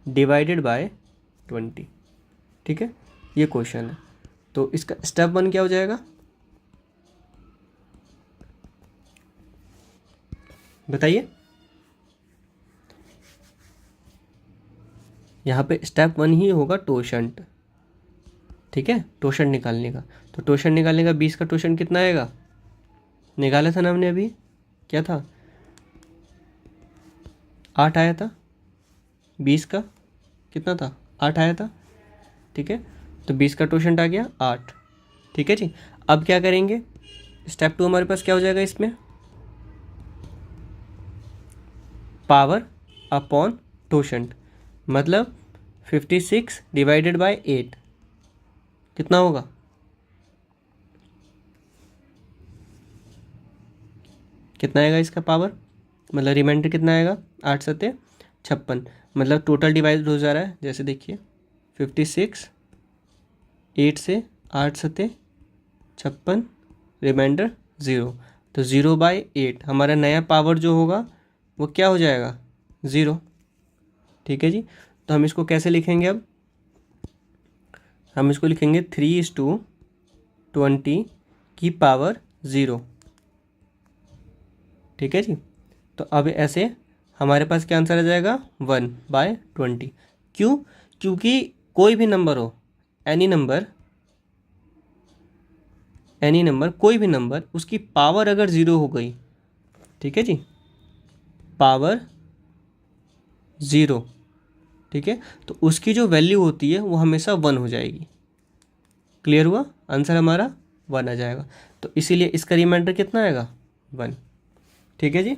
डिवाइडेड बाय 20, ठीक है, ये क्वेश्चन है। तो इसका स्टेप 1 क्या हो जाएगा, बताइए। यहाँ पे स्टेप 1 ही होगा टोशंट, ठीक है, टोशंट निकालने का। तो टोशंट निकालने का 20 का टोशंट कितना आएगा, निकाला था ना हमने अभी, क्या था, 8 आया था। 20 का कितना था, 8 आया था, ठीक है। तो 20 का टोशंट आ गया 8, ठीक है जी। अब क्या करेंगे, स्टेप 2 हमारे पास क्या हो जाएगा, इसमें पावर अपॉन टोशंट, मतलब 56 डिवाइडेड बाय 8 कितना होगा, कितना आएगा इसका पावर, मतलब रिमाइंडर कितना आएगा, 8 सत्ते 56, मतलब टोटल डिवाइड हो जा रहा है। जैसे देखिए 56 8 से 8 सत्ते 56, रिमाइंडर 0, तो 0/8 हमारा नया पावर जो होगा वो क्या हो जाएगा, 0, ठीक है जी। तो हम इसको कैसे लिखेंगे, अब हम इसको लिखेंगे 3:20 की पावर 0, ठीक है जी। तो अब ऐसे हमारे पास क्या आंसर आ जाएगा, 1/20। क्यों, क्योंकि कोई भी नंबर हो, एनी नंबर कोई भी नंबर, उसकी पावर अगर 0 हो गई, ठीक है जी, पावर 0, ठीक है, तो उसकी जो वैल्यू होती है वो हमेशा 1 हो जाएगी। क्लियर हुआ, आंसर हमारा 1 आ जाएगा। तो इसीलिए इसका रिमाइंडर कितना आएगा, 1, ठीक है जी।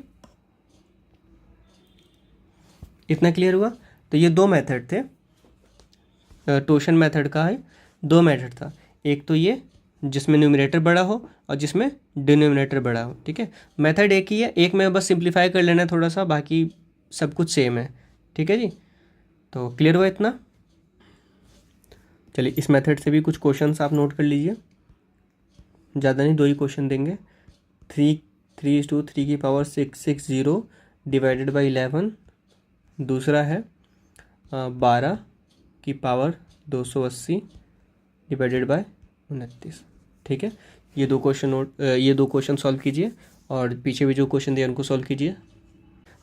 इतना क्लियर हुआ। तो ये दो मेथड थे, टोशन मेथड का है, दो मेथड था। एक तो ये जिसमें न्यूमरेटर बड़ा हो और जिसमें डिनोमिनेटर बड़ा हो, ठीक है। मेथड एक ही है, एक में बस सिंप्लीफाई कर लेना है थोड़ा सा, बाकी सब कुछ सेम है, ठीक है जी। तो क्लियर हुआ इतना। चलिए इस मेथड से भी कुछ क्वेश्चंस आप नोट कर लीजिए, ज़्यादा नहीं, 2 ही क्वेश्चन देंगे। 3 की पावर 660 डिवाइडेड बाई 11 दूसरा है 12 की पावर 280 डिवाइडेड बाय 29। ठीक है, ये दो क्वेश्चन सॉल्व कीजिए और पीछे भी जो क्वेश्चन दिए उनको सॉल्व कीजिए।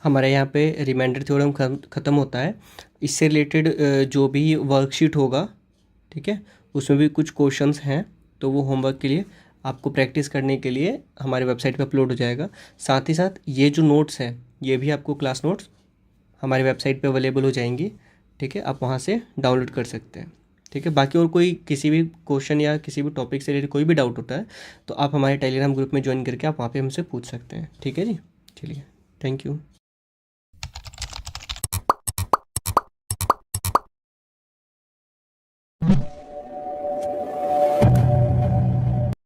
हमारे यहाँ पे रिमाइंडर थ्योरम ख़त्म होता है। इससे रिलेटेड जो भी वर्कशीट होगा, ठीक है, उसमें भी कुछ क्वेश्चंस हैं, तो वो होमवर्क के लिए आपको प्रैक्टिस करने के लिए हमारे वेबसाइट पे अपलोड हो जाएगा। साथ ही साथ ये जो नोट्स हैं, ये भी आपको क्लास नोट्स हमारी वेबसाइट पे अवेलेबल हो जाएंगी। ठीक है, आप वहाँ से डाउनलोड कर सकते हैं। ठीक है, बाकी और कोई किसी भी क्वेश्चन या किसी भी टॉपिक से रिलेटेड कोई भी डाउट होता है तो आप हमारे टेलीग्राम ग्रुप में ज्वाइन करके आप वहाँ पे हमसे पूछ सकते हैं। ठीक है जी, चलिए, थैंक यू।